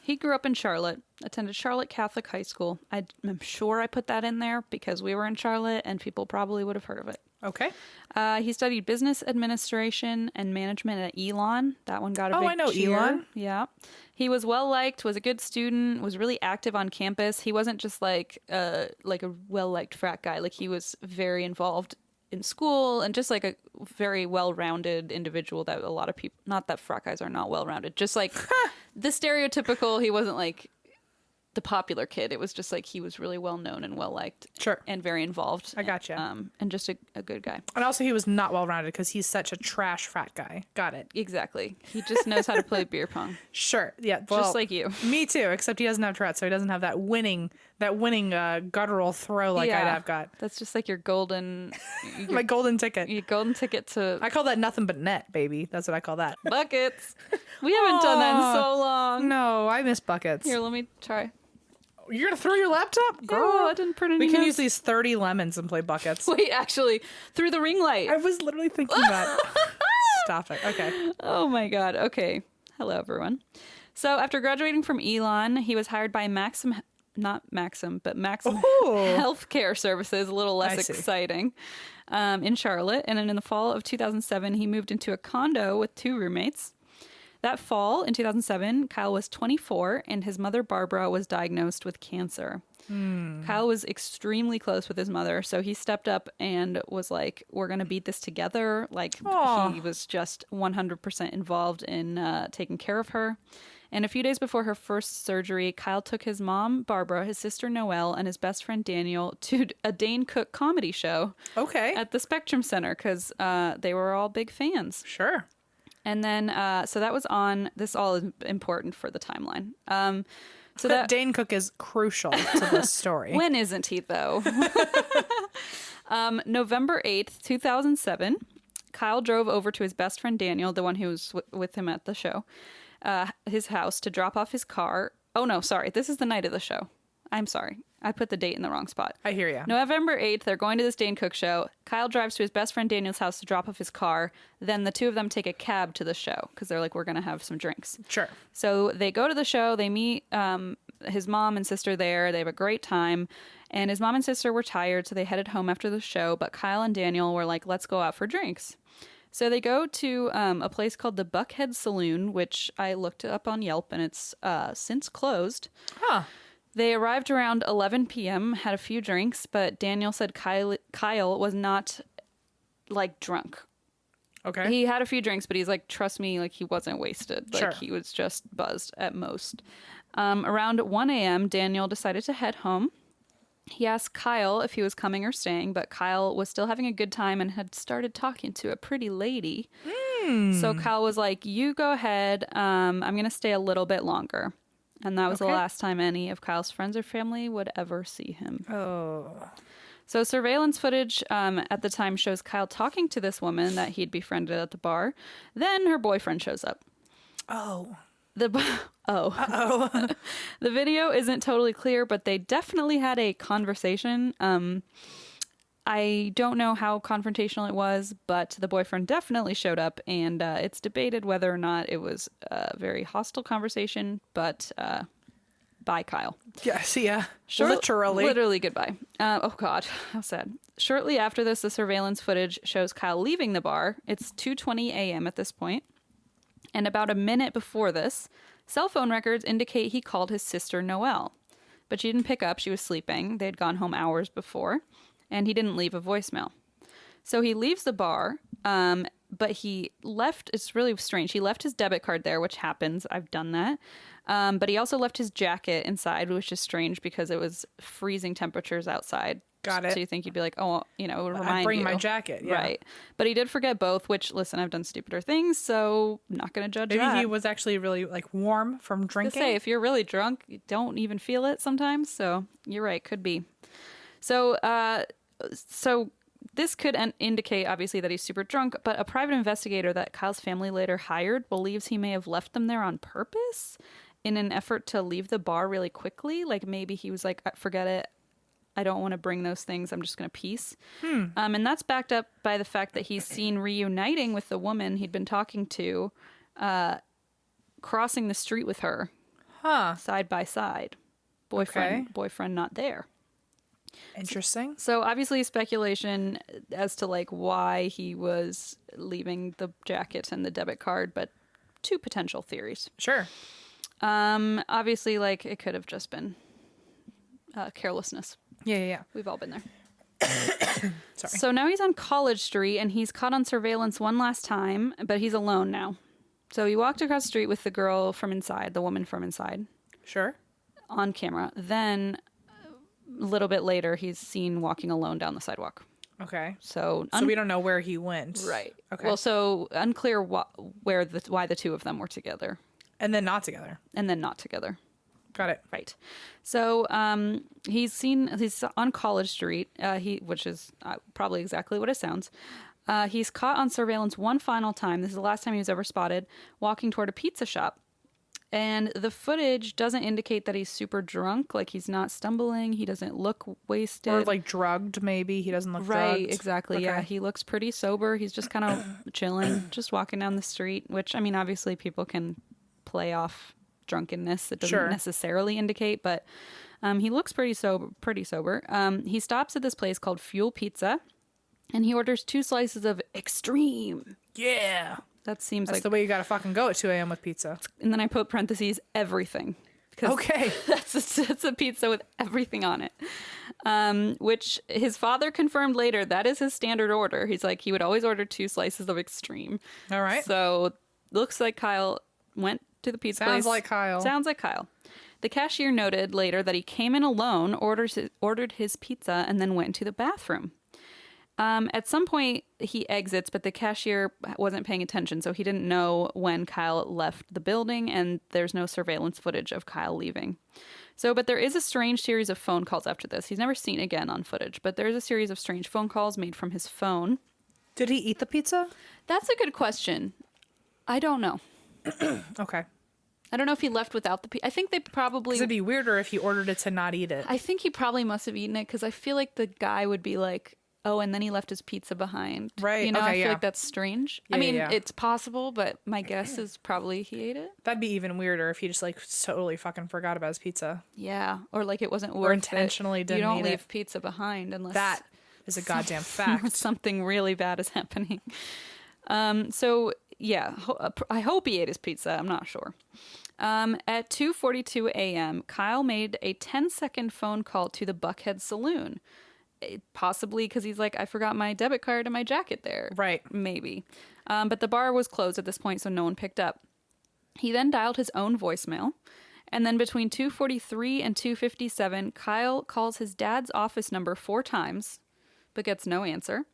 he grew up in Charlotte, attended Charlotte Catholic High School. I'm sure I put that in there because we were in Charlotte and people probably would have heard of it. Okay. He studied business administration and management at Elon. That one got a big cheer. I know Elon. Yeah. He was well-liked, was a good student, was really active on campus. He wasn't just like a well-liked frat guy. Like he was very involved in school and just like a very well-rounded individual that a lot of people, not that frat guys are not well-rounded, just like the stereotypical, he wasn't like the popular kid. It was just like he was really well known and well liked. Sure. And very involved. I gotcha. And just a good guy. And also he was not well rounded because he's such a trash frat guy. Got it. Exactly. He just knows how to play beer pong. Sure. Yeah. Well, just like you. Me too, except he doesn't have Tourette, so he doesn't have that winning guttural throw like I'd have got. That's just like your golden my golden ticket. Your golden ticket to I call that nothing but net, baby. That's what I call that. Buckets. We haven't done that in so long. No, I miss buckets. Here, let me try. You're going to throw your laptop? Girl, I didn't print any We can notes. use these 30 lemons and play buckets. Wait, actually, through the ring light. I was literally thinking that. Stop it. Okay. Oh my God. Okay. Hello, everyone. So after graduating from Elon, he was hired by Maxim Healthcare Services, a little less exciting, in Charlotte. And then in the fall of 2007, he moved into a condo with 2 roommates. That fall, in 2007, Kyle was 24, and his mother, Barbara, was diagnosed with cancer. Kyle was extremely close with his mother, so he stepped up and was like, we're going to beat this together. Like, he was just 100% involved in taking care of her. And a few days before her first surgery, Kyle took his mom, Barbara, his sister, Noelle, and his best friend, Daniel, to a Dane Cook comedy show. Okay. At the Spectrum Center, because they were all big fans. Sure. And then, so that was on, this all is important for the timeline. So that Dane Cook is crucial to this story. When isn't he, though? November 8th, 2007, Kyle drove over to his best friend Daniel, the one who was with him at the show, his house to drop off his car. Oh, no, sorry. This is the night of the show. I'm sorry. I put the date in the wrong spot. I hear you. November 8th, they're going to this Dane Cook show. Kyle drives to his best friend Daniel's house to drop off his car. Then the 2 of them take a cab to the show because they're like, we're going to have some drinks. Sure. So they go to the show. They meet his mom and sister there. They have a great time. And his mom and sister were tired, so they headed home after the show. But Kyle and Daniel were like, let's go out for drinks. So they go to a place called the Buckhead Saloon, which I looked up on Yelp, and it's since closed. Huh. They arrived around 11 p.m., had a few drinks, but Daniel said Kyle was not, like, drunk. Okay. He had a few drinks, but he's like, trust me, like, he wasn't wasted. Like, Sure. he was just buzzed at most. Around 1 a.m., Daniel decided to head home. He asked Kyle if he was coming or staying, but Kyle was still having a good time and had started talking to a pretty lady. So Kyle was like, you go ahead. I'm going to stay a little bit longer. And that was the last time any of Kyle's friends or family would ever see him. Oh. So surveillance footage at the time shows Kyle talking to this woman that he'd befriended at the bar. Then her boyfriend shows up. Oh. The video isn't totally clear, but they definitely had a conversation. I don't know how confrontational it was, but the boyfriend definitely showed up, and it's debated whether or not it was a very hostile conversation, but bye, Kyle. Yes, yeah. Literally goodbye. Oh, God, how sad. Shortly after this, the surveillance footage shows Kyle leaving the bar. It's 2:20 a.m. at this point. And about a minute before this, cell phone records indicate he called his sister Noelle. But she didn't pick up. She was sleeping. They had gone home hours before. And he didn't leave a voicemail. So he leaves the bar, but he left, it's really strange, he left his debit card there, which happens, I've done that. But he also left his jacket inside, which is strange because it was freezing temperatures outside. Got it. So you think you'd be like, oh, you know, it would remind you. I bring my jacket, yeah. Right. But he did forget both, which, listen, I've done stupider things, so I'm not going to judge that. Maybe he was actually really, like, warm from drinking. I say, if you're really drunk, you don't even feel it sometimes, so you're right, could be. So this could indicate, obviously, that he's super drunk, but a private investigator that Kyle's family later hired believes he may have left them there on purpose in an effort to leave the bar really quickly. Like, maybe he was like, forget it. I don't want to bring those things. I'm just going to peace. And that's backed up by the fact that he's seen reuniting with the woman he'd been talking to, crossing the street with her, side by side. Boyfriend not there. Interesting. So obviously speculation as to like why he was leaving the jacket and the debit card, but two potential theories. Sure. Obviously, like, it could have just been carelessness. Yeah. We've all been there. Sorry. So now he's on College Street and he's caught on surveillance one last time, but he's alone now. So he walked across the street with the girl from inside, the woman from inside. Sure. On camera. Then a little bit later, he's seen walking alone down the sidewalk. Okay. So we don't know where he went. Right. Okay. Well, so unclear why the two of them were together. And then not together. And then not together. Got it. Right. So he's on College Street, which is probably exactly what it sounds. He's caught on surveillance one final time. This is the last time he was ever spotted walking toward a pizza shop. And the footage doesn't indicate that he's super drunk. Like, he's not stumbling. He doesn't look wasted. Or, like, drugged, maybe. He doesn't look drugged. Right, exactly. Okay. Yeah, he looks pretty sober. He's just kind of chilling, just walking down the street, which, I mean, obviously people can play off drunkenness. It doesn't necessarily indicate, but he looks pretty sober. He stops at this place called Fuel Pizza, and he orders 2 slices of extreme. Yeah. That seems That's the way you gotta fucking go at 2 a.m. with pizza. And then I put parentheses, everything. Okay. That's a pizza with everything on it. Which his father confirmed later, that is his standard order. He's like, he would always order 2 slices of extreme. All right. So looks like Kyle went to the pizza place. Sounds like Kyle. The cashier noted later that he came in alone, ordered his pizza, and then went into the bathroom. At some point, he exits, but the cashier wasn't paying attention, so he didn't know when Kyle left the building, and there's no surveillance footage of Kyle leaving. But there is a strange series of phone calls after this. He's never seen again on footage, but there is a series of strange phone calls made from his phone. Did he eat the pizza? That's a good question. I don't know. Okay. I don't know if he left without the pizza. I think they probably... Because it'd be weirder if he ordered it to not eat it. I think he probably must have eaten it, because I feel like the guy would be like, oh, and then he left his pizza behind. Right. You know, okay, I feel like that's strange. Yeah, it's possible, but my guess is probably he ate it. That'd be even weirder if he just, like, totally fucking forgot about his pizza. Yeah. Or, like, it wasn't worth it. Or intentionally didn't eat it. You don't leave pizza behind unless... That is a goddamn fact. Something really bad is happening. So yeah, I hope he ate his pizza. I'm not sure. At 2:42 a.m., Kyle made a 10-second phone call to the Buckhead Saloon. Possibly because he's like, I forgot my debit card and my jacket there. Right. Maybe. But the bar was closed at this point, so no one picked up. He then dialed his own voicemail. And then between 2:43 and 2:57, Kyle calls his dad's office number 4 times, but gets no answer.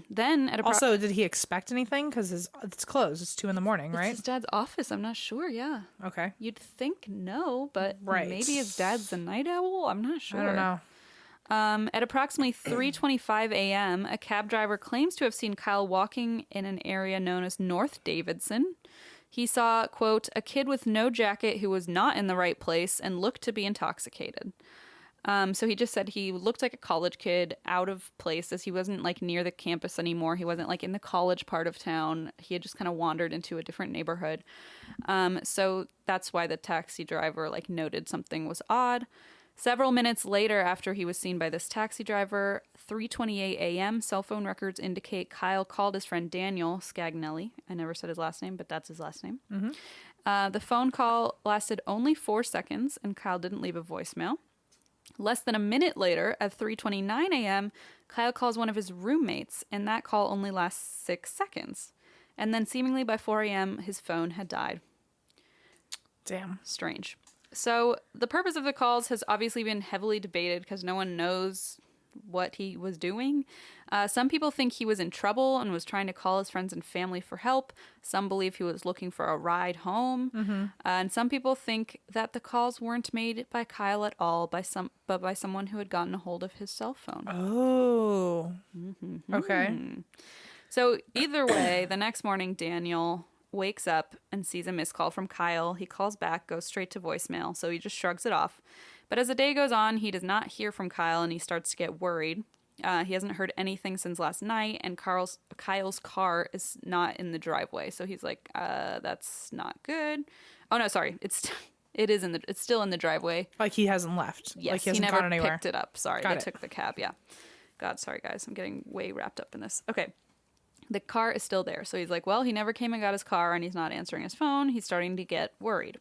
Then at also, did he expect anything? Because it's closed. It's 2 a.m, right? It's his dad's office. I'm not sure. Yeah. Okay. You'd think no, but right. Maybe his dad's a night owl. I'm not sure. I don't know. At approximately 3:25 a.m., a cab driver claims to have seen Kyle walking in an area known as North Davidson. He saw, quote, a kid with no jacket who was not in the right place and looked to be intoxicated. So he just said he looked like a college kid, out of place, as he wasn't like near the campus anymore. He wasn't like in the college part of town. He had just kind of wandered into a different neighborhood. So that's why the taxi driver like noted something was odd. Several minutes later, after he was seen by this taxi driver, 3:28 a.m., cell phone records indicate Kyle called his friend Daniel Scagnelli. I never said his last name, but that's his last name. Mm-hmm. The phone call lasted only 4 seconds, and Kyle didn't leave a voicemail. Less than a minute later, at 3:29 a.m., Kyle calls one of his roommates, and that call only lasts 6 seconds. And then seemingly by 4 a.m., his phone had died. Damn. Strange. So the purpose of the calls has obviously been heavily debated because no one knows what he was doing. Some people think he was in trouble and was trying to call his friends and family for help. Some believe he was looking for a ride home. Mm-hmm. And some people think that the calls weren't made by Kyle at all, but by someone who had gotten a hold of his cell phone. Oh. Mm-hmm. Okay. So either way, the next morning, Daniel wakes up and sees a missed call from Kyle. He calls back, goes straight to voicemail, so he just shrugs it off. But as the day goes on, he does not hear from Kyle, and he starts to get worried. He hasn't heard anything since last night, and Kyle's car is not in the driveway. So he's like, that's not good. Oh, no, sorry. It's still in the driveway. Like he hasn't left. Yes, like he hasn't never gone anywhere. picked it up. Sorry, they took the cab, yeah. God, sorry, guys. I'm getting way wrapped up in this. Okay. The car is still there. So he's like, well, he never came and got his car, and he's not answering his phone. He's starting to get worried.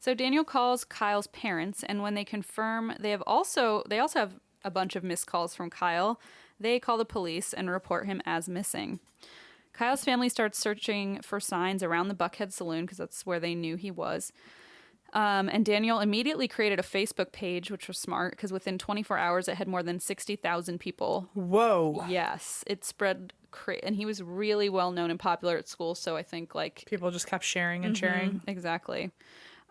So Daniel calls Kyle's parents, and when they confirm they also have a bunch of missed calls from Kyle, they call the police and report him as missing. Kyle's family starts searching for signs around the Buckhead Saloon because that's where they knew he was. And Daniel immediately created a Facebook page, which was smart because within 24 hours it had more than 60,000 people. Whoa. Yes, it spread and he was really well known and popular at school, so I think like people just kept sharing and sharing. Exactly.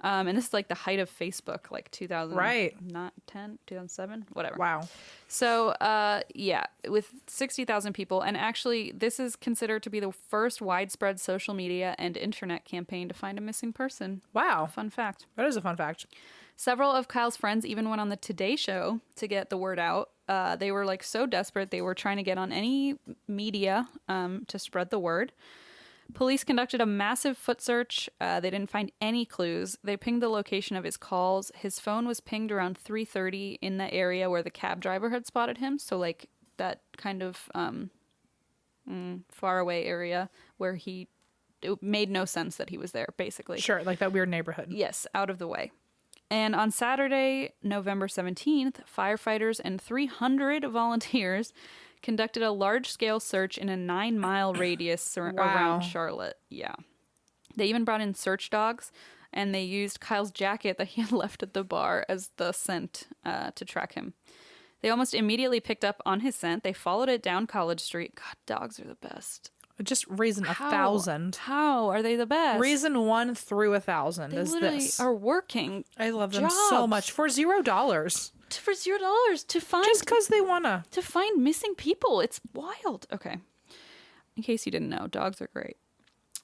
And this is like the height of Facebook, like 2000, right? Not 10, 2007, whatever. Wow. So, yeah, with 60,000 people, and actually, this is considered to be the first widespread social media and internet campaign to find a missing person. Wow. Fun fact. That is a fun fact. Several of Kyle's friends even went on the Today Show to get the word out. They were like so desperate, they were trying to get on any media to spread the word. Police conducted a massive foot search. They didn't find any clues. They pinged the location of his calls. His phone was pinged around 3:30 in the area where the cab driver had spotted him. So like that kind of far away area where it made no sense that he was there, basically. Sure, like that weird neighborhood. Yes, out of the way. And on Saturday, November 17th, firefighters and 300 volunteers conducted a large-scale search in a 9-mile radius around Charlotte. Yeah. They even brought in search dogs, and they used Kyle's jacket that he had left at the bar as the scent to track him. They almost immediately picked up on his scent. They followed it down College Street. God, dogs are the best. Just reason 1,000. How are they the best? Reason 1 through 1,000 they is literally this. Are working. I love them so much for $0. For $0 to find, just because they wanna to find missing people. It's wild. Okay, in case you didn't know, dogs are great.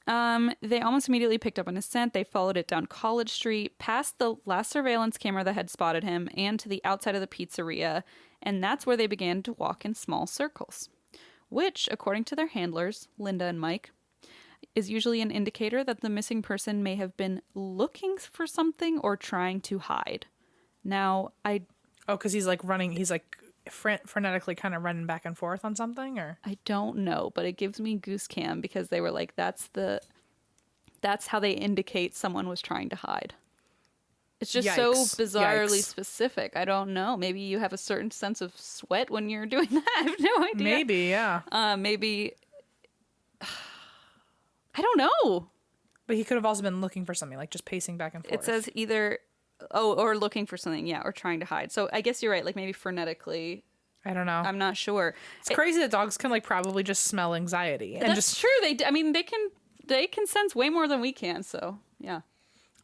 They almost immediately picked up on his scent. They followed it down College Street, past the last surveillance camera that had spotted him, and to the outside of the pizzeria, and that's where they began to walk in small circles, which, according to their handlers, Linda and Mike, is usually an indicator that the missing person may have been looking for something or trying to hide. Now, because he's like running, he's like frenetically kind of running back and forth on something, or? I don't know, but it gives me goose cam because they were like, that's how they indicate someone was trying to hide. It's just so bizarrely specific. I don't know. Maybe you have a certain sense of sweat when you're doing that. I have no idea. Maybe, yeah. Maybe. I don't know. But he could have also been looking for something, like just pacing back and forth. It says either, or looking for something, yeah, or trying to hide. So I guess you're right, like maybe frenetically. I don't know. I'm not sure. It's crazy that dogs can like probably just smell anxiety. And that's true. They can sense way more than we can. So yeah.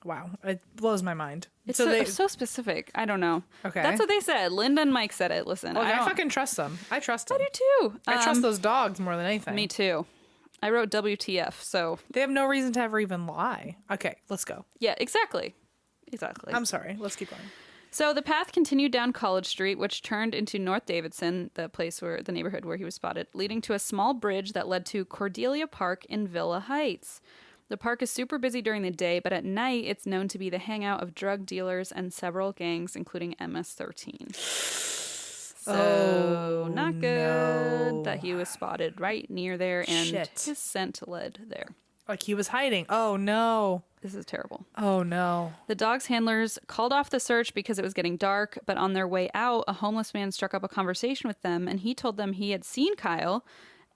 Wow, it blows my mind. It's so specific. I don't know. Okay, that's what they said. Linda and Mike said it. Listen, I fucking trust them. I trust them. I do too. I trust those dogs more than anything. Me too. I wrote WTF, so they have no reason to ever even lie. Okay, let's go. Yeah, exactly. I'm sorry. Let's keep going. So the path continued down College Street, which turned into North Davidson, the neighborhood where he was spotted, leading to a small bridge that led to Cordelia Park in Villa Heights. The park is super busy during the day, but at night it's known to be the hangout of drug dealers and several gangs, including MS-13. So not good that he was spotted right near there and his scent led there. Like he was hiding. Oh no. This is terrible. Oh no. The dog's handlers called off the search because it was getting dark, but on their way out, a homeless man struck up a conversation with them and he told them he had seen Kyle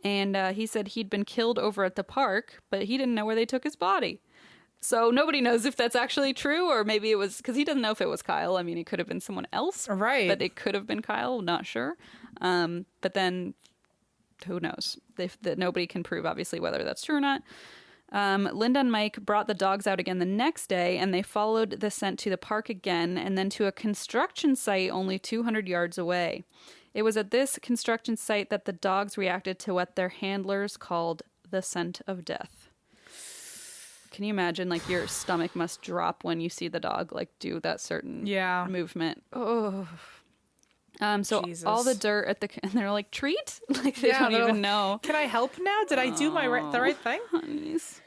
and he said he'd been killed over at the park, but he didn't know where they took his body. So nobody knows if that's actually true, or maybe it was because he doesn't know if it was Kyle. I mean, it could have been someone else, right? But it could have been Kyle. Not sure. But then, who knows? Nobody can prove, obviously, whether that's true or not. Linda and Mike brought the dogs out again the next day, and they followed the scent to the park again, and then to a construction site only 200 yards away. It was at this construction site that the dogs reacted to what their handlers called the scent of death. Can you imagine, like, your stomach must drop when you see the dog, like, do that certain movement? Oh. So Jesus. All the dirt at and they're like, treat? Like, they don't even know. Can I help now? Did I do the right thing? Honeys.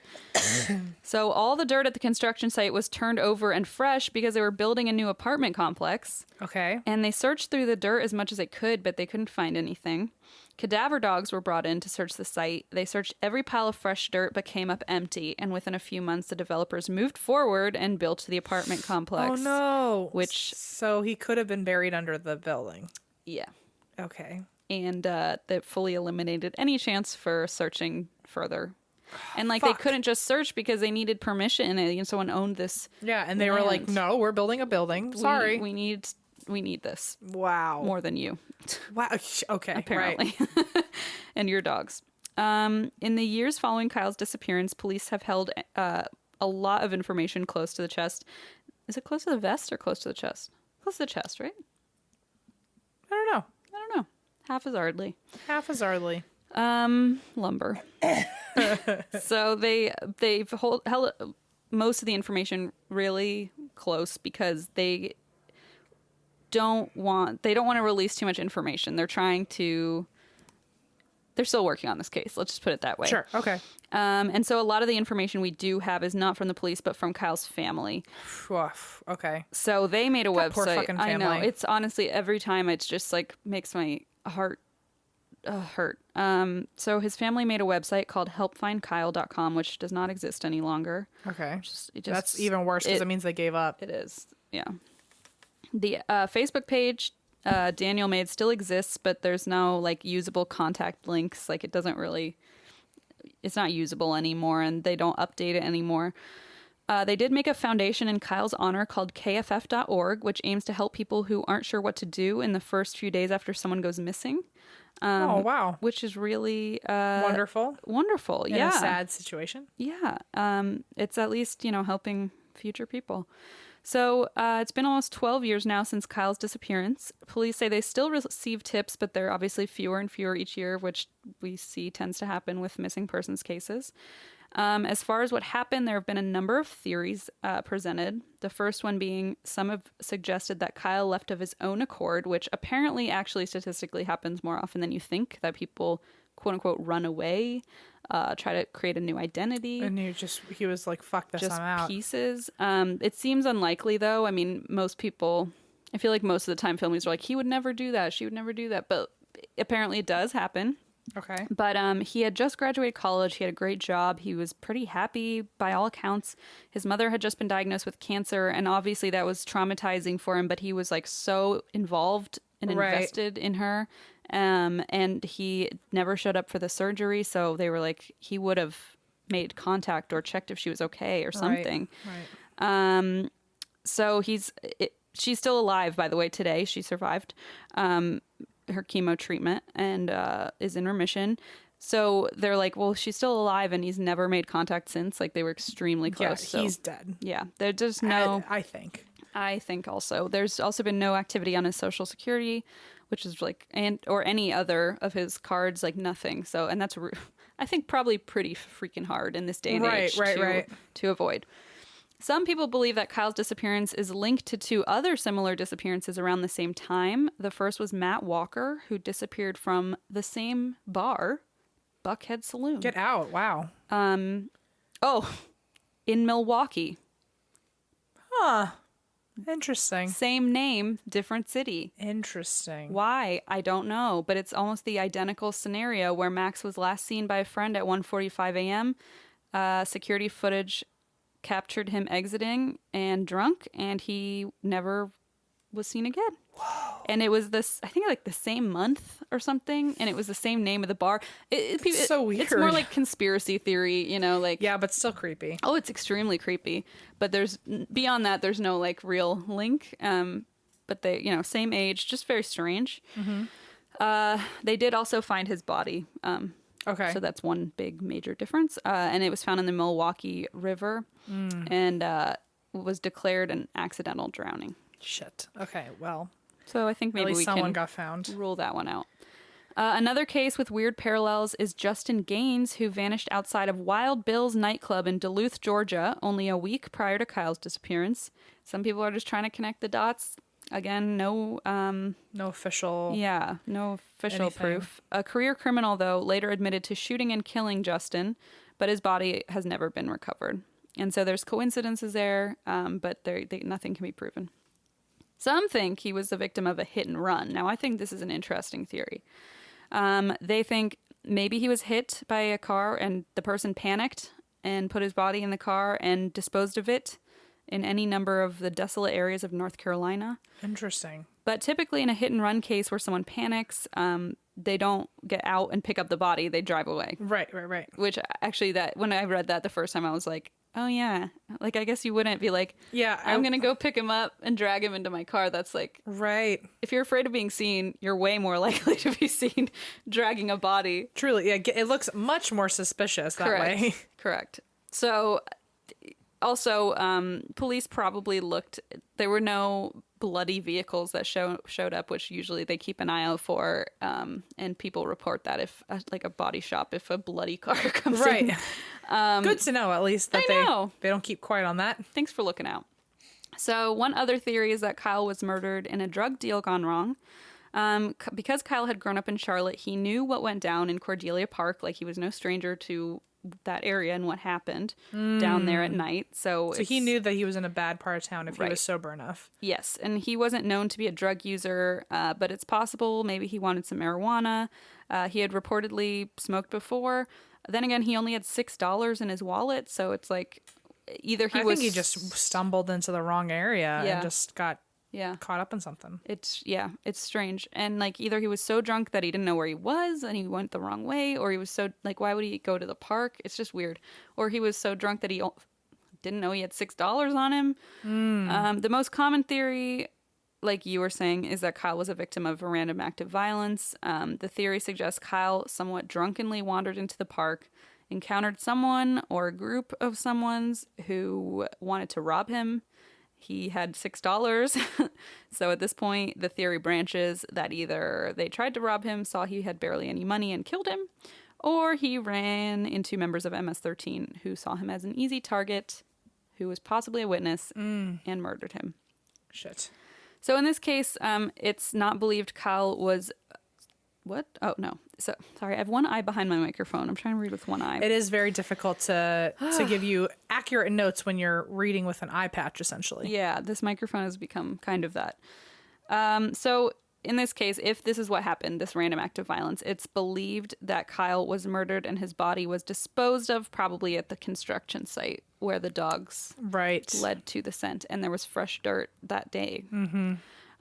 So all the dirt at the construction site was turned over and fresh because they were building a new apartment complex. Okay. And they searched through the dirt as much as they could, but they couldn't find anything. Cadaver dogs were brought in to search the site. They searched every pile of fresh dirt but came up empty. And within a few months, the developers moved forward and built the apartment complex. Oh, no. So he could have been buried under the building. Yeah. Okay. And that fully eliminated any chance for searching further. And they couldn't just search because they needed permission and someone owned this. Yeah, and they were like, "No, we're building a building. Sorry, we need this." Wow, more than you. Wow. Okay, apparently, right. And your dogs. In the years following Kyle's disappearance, police have held a lot of information close to the chest. Is it close to the vest or close to the chest? Close to the chest, right? I don't know. Haphazardly. Lumber. So they've held most of the information really close because they don't want to release too much information. They're still working on this case. Let's just put it that way. Sure. Okay. And so a lot of the information we do have is not from the police, but from Kyle's family. Okay. So they made a website. Poor fucking family. I know. It's honestly, every time it's just like makes my heart hurt. So his family made a website called helpfindkyle.com, which does not exist any longer. Okay. That's even worse because it means they gave up. It is. Yeah. The Facebook page Daniel made still exists, but there's no usable contact links. It's not usable anymore, and they don't update it anymore. They did make a foundation in Kyle's honor called kff.org, which aims to help people who aren't sure what to do in the first few days after someone goes missing. Oh, wow. Which is really wonderful. Wonderful, in a sad situation. Yeah. It's at least, helping future people. So it's been almost 12 years now since Kyle's disappearance. Police say they still receive tips, but they're obviously fewer and fewer each year, which we see tends to happen with missing persons cases. As far as what happened, there have been a number of theories presented. The first one being some have suggested that Kyle left of his own accord, which apparently actually statistically happens more often than you think, that people, quote unquote, run away, try to create a new identity. And he was like, fuck this, I'm out. Just pieces. It seems unlikely, though. I mean, most people I feel like most of the time families are like, he would never do that. She would never do that. But apparently it does happen. Okay. But he had just graduated college. He had a great job. He was pretty happy by all accounts. His mother had just been diagnosed with cancer, and obviously that was traumatizing for him, but he was like so involved and invested in her. And he never showed up for the surgery, so they were like, he would have made contact or checked if she was okay or something. Right. So she's still alive, by the way, today. She survived her chemo treatment and is in remission. So they're like, well, she's still alive and he's never made contact since. Like, they were extremely close. Yeah, he's dead. Yeah, there's just no... I think also. There's also been no activity on his Social Security, which is like, or any other of his cards, like nothing. So, and that's, I think, probably pretty freaking hard in this day and age to avoid. Some people believe that Kyle's disappearance is linked to 2 other similar disappearances around the same time. The first was Matt Walker, who disappeared from the same bar, Buckhead Saloon. Get out. Wow. In Milwaukee. Huh. Interesting. Same name, different city. Interesting. Why? I don't know, but it's almost the identical scenario where Max was last seen by a friend at 1:45 a.m. Security footage captured him exiting and drunk, and he never was seen again. Whoa. And it was this, I think, like the same month or something, and it was the same name of the bar. It's so weird. It's more like conspiracy theory, you know, like... Yeah, but still creepy. Oh, it's extremely creepy. But beyond that, there's no like real link. But they, same age, just very strange. Mm-hmm. They did also find his body. Okay. So that's one big major difference. And it was found in the Milwaukee River and was declared an accidental drowning. Shit. Okay, well. So I think maybe someone got found. Rule that one out. Another case with weird parallels is Justin Gaines, who vanished outside of Wild Bill's nightclub in Duluth, Georgia, only a week prior to Kyle's disappearance. Some people are just trying to connect the dots. Again, no official... Yeah, no official proof. A career criminal, though, later admitted to shooting and killing Justin, but his body has never been recovered. And so there's coincidences there, but nothing can be proven. Some think he was the victim of a hit and run. Now, I think this is an interesting theory. They think maybe he was hit by a car and the person panicked and put his body in the car and disposed of it in any number of the desolate areas of North Carolina. Interesting. But typically in a hit and run case where someone panics, they don't get out and pick up the body. They drive away. Right. Which actually, when I read that the first time, I was like, oh yeah. Like, I guess you wouldn't be like, yeah, I'm going to go pick him up and drag him into my car. That's like, right. If you're afraid of being seen, you're way more likely to be seen dragging a body. Truly. Yeah. It looks much more suspicious that way. Correct. So also, police probably there were no bloody vehicles that showed up, which usually they keep an eye out for, and people report that if like a body shop, if a bloody car comes in. Good to know, at least, that they don't keep quiet on that. Thanks for looking out. So one other theory is that Kyle was murdered in a drug deal gone wrong. Because Kyle had grown up in Charlotte, he knew what went down in Cordelia Park. Like, he was no stranger to that area and what happened down there at night. So he knew that he was in a bad part of town if he was sober enough. Yes, and he wasn't known to be a drug user, but it's possible maybe he wanted some marijuana. He had reportedly smoked before. Then again, he only had $6 in his wallet, so it's like I think he just stumbled into the wrong area and just got caught up in something. It's strange. And like, either he was so drunk that he didn't know where he was and he went the wrong way, or he was so like, why would he go to the park? It's just weird. Or he was so drunk that he didn't know he had $6 on him. The most common theory, like you were saying, is that Kyle was a victim of a random act of violence. The theory suggests Kyle somewhat drunkenly wandered into the park, encountered someone or a group of someone's who wanted to rob him. He had $6. So at this point, the theory branches that either they tried to rob him, saw he had barely any money and killed him, or he ran into members of MS-13 who saw him as an easy target, who was possibly a witness, and murdered him. Shit. So in this case, it's not believed Kyle was... What? Oh, no. So, sorry, I have one eye behind my microphone. I'm trying to read with one eye. It is very difficult to give you accurate notes when you're reading with an eye patch, essentially. Yeah, this microphone has become kind of that. So in this case, if this is what happened, this random act of violence, it's believed that Kyle was murdered and his body was disposed of probably at the construction site where the dogs led to the scent, and there was fresh dirt that day. Mm-hmm.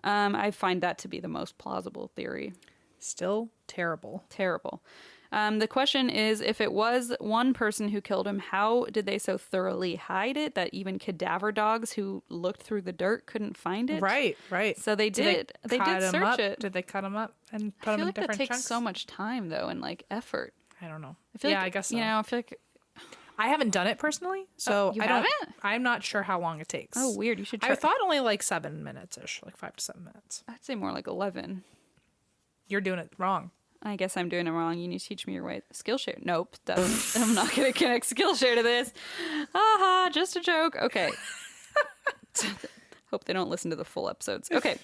I find that to be the most plausible theory. Still terrible. Terrible. The question is, if it was one person who killed him, how did they so thoroughly hide it that even cadaver dogs who looked through the dirt couldn't find it? Right. So they did search it. Did they cut him up and put him in different chunks? I feel like that takes so much time, though, and like effort. I don't know. I guess so. I feel like I haven't done it personally, so you haven't? I'm not sure how long it takes. Oh, weird. You should try. I thought only like 7 minutes-ish, like 5 to 7 minutes. I'd say more like 11. You're doing it wrong. I guess I'm doing it wrong. You need to teach me your way. Skillshare. Nope. I'm not going to connect Skillshare to this. Haha, just a joke. Okay. Hope they don't listen to the full episodes. Okay.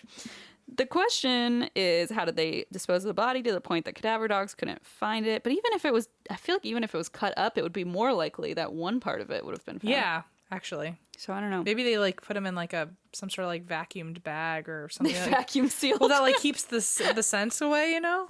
The question is, how did they dispose of the body to the point that cadaver dogs couldn't find it? But I feel like even if it was cut up, it would be more likely that one part of it would have been found. Yeah, actually. So I don't know. Maybe they like put him in like some sort of like vacuumed bag or something. They vacuum sealed. Well, that like keeps the scents away, you know?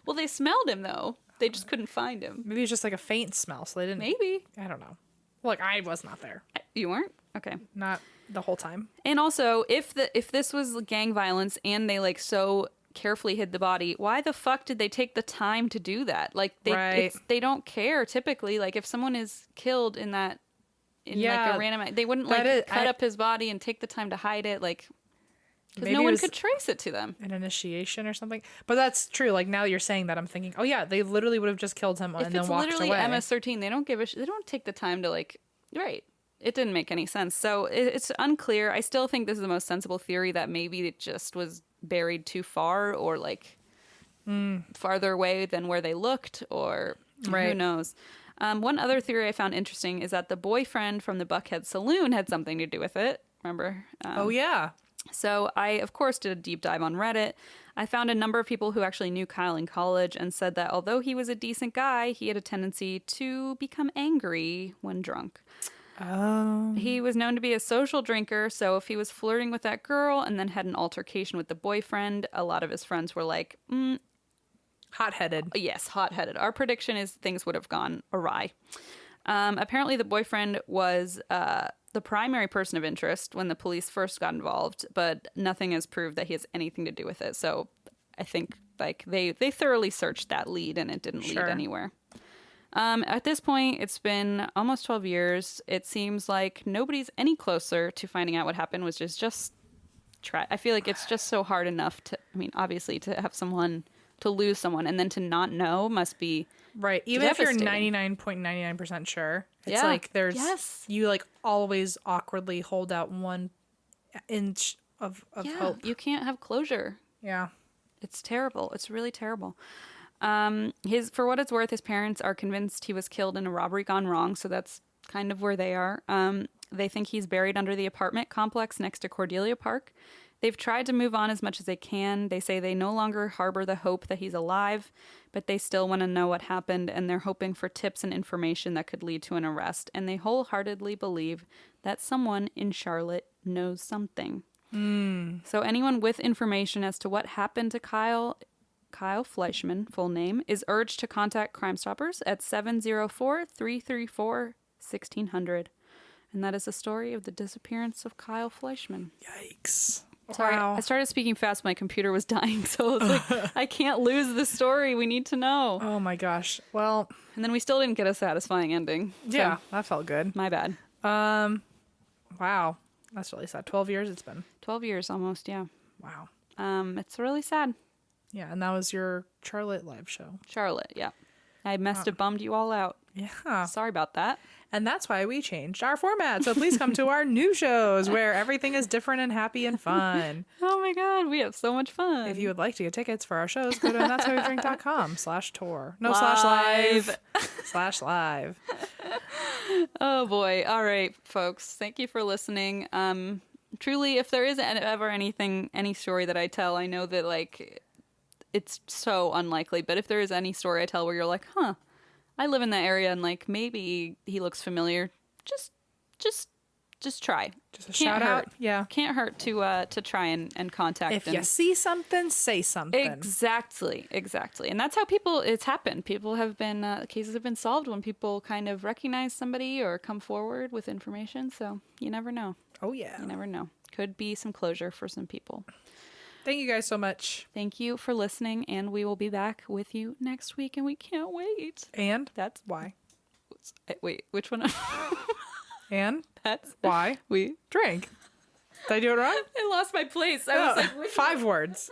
Well, they smelled him, though. They just couldn't find him. Maybe it's just like a faint smell, so they didn't... Maybe. I don't know. Look, I was not there. You weren't? Okay. Not the whole time. And also, if this was gang violence and they, like, so carefully hid the body, why the fuck did they take the time to do that? Like, they don't care, typically. Like, if someone is killed in like, a random... They wouldn't, like, cut up his body and take the time to hide it, like... Because no one could trace it to them. An initiation or something. But that's true. Like, now you're saying that, I'm thinking, oh yeah, they literally would have just killed him and then walked away. If it's literally MS-13, they don't give a shit. They don't take the time to, like... Right. It didn't make any sense. So it's unclear. I still think this is the most sensible theory, that maybe it just was buried too far or, like, farther away than where they looked, or who knows. One other theory I found interesting is that the boyfriend from the Buckhead Saloon had something to do with it. Remember? Oh, yeah. So I, of course, did a deep dive on Reddit. I found a number of people who actually knew Kyle in college and said that although he was a decent guy, he had a tendency to become angry when drunk. Oh. He was known to be a social drinker, so if he was flirting with that girl and then had an altercation with the boyfriend, a lot of his friends were like, hot-headed. Yes, hot-headed. Our prediction is things would have gone awry. Apparently the boyfriend was... the primary person of interest when the police first got involved, but nothing has proved that he has anything to do with it. So I think like they thoroughly searched that lead and it didn't lead anywhere. At this point, it's been almost 12 years. It seems like nobody's any closer to finding out what happened, which is just I feel like it's just so hard enough to, I mean, obviously to have someone, to lose someone and then to not know must be right. Even if you're 99.99% sure, it's like there's you like always awkwardly hold out 1 inch of hope. You can't have closure. Yeah. It's terrible. It's really terrible. For what it's worth, his parents are convinced he was killed in a robbery gone wrong, so that's kind of where they are. They think he's buried under the apartment complex next to Cordelia Park. They've tried to move on as much as they can. They say they no longer harbor the hope that he's alive, but they still want to know what happened, and they're hoping for tips and information that could lead to an arrest. And they wholeheartedly believe that someone in Charlotte knows something. So anyone with information as to what happened to Kyle Fleischmann, full name, is urged to contact Crime Stoppers at 704-334-1600. And that is the story of the disappearance of Kyle Fleischmann. Yikes. Sorry, wow. I started speaking fast. My computer was dying, so it's like, I can't lose the story. We need to know. Oh my gosh. Well. And then we still didn't get a satisfying ending. Yeah, so, that felt good. My bad. Wow. That's really sad. 12 years it's been. 12 years almost, yeah. Wow. It's really sad. Yeah, and that was your Charlotte live show. Charlotte, yeah. I must have bummed you all out. Yeah. Sorry about that. And that's why we changed our format. So please come to our new shows where everything is different and happy and fun. Oh my God, we have so much fun. If you would like to get tickets for our shows, go to that'swhywedrink.com/tour. No, /live. /live. Oh boy. All right, folks. Thank you for listening. Truly, if there is ever any story that I tell, I know that like it's so unlikely, but if there is any story I tell where you're like, huh, I live in that area and like maybe he looks familiar, just just try. Just a shout out. Yeah. Can't hurt to try and contact. If you see something, say something. Exactly. And that's how it's happened. People have been, cases have been solved when people kind of recognize somebody or come forward with information. So you never know. Oh, yeah. You never know. Could be some closure for some people. Thank you guys so much. Thank you for listening, and we will be back with you next week, and we can't wait. And that's why. Wait, which one? And that's why we drink. Did I do it wrong? I lost my place. I was like, 5 words.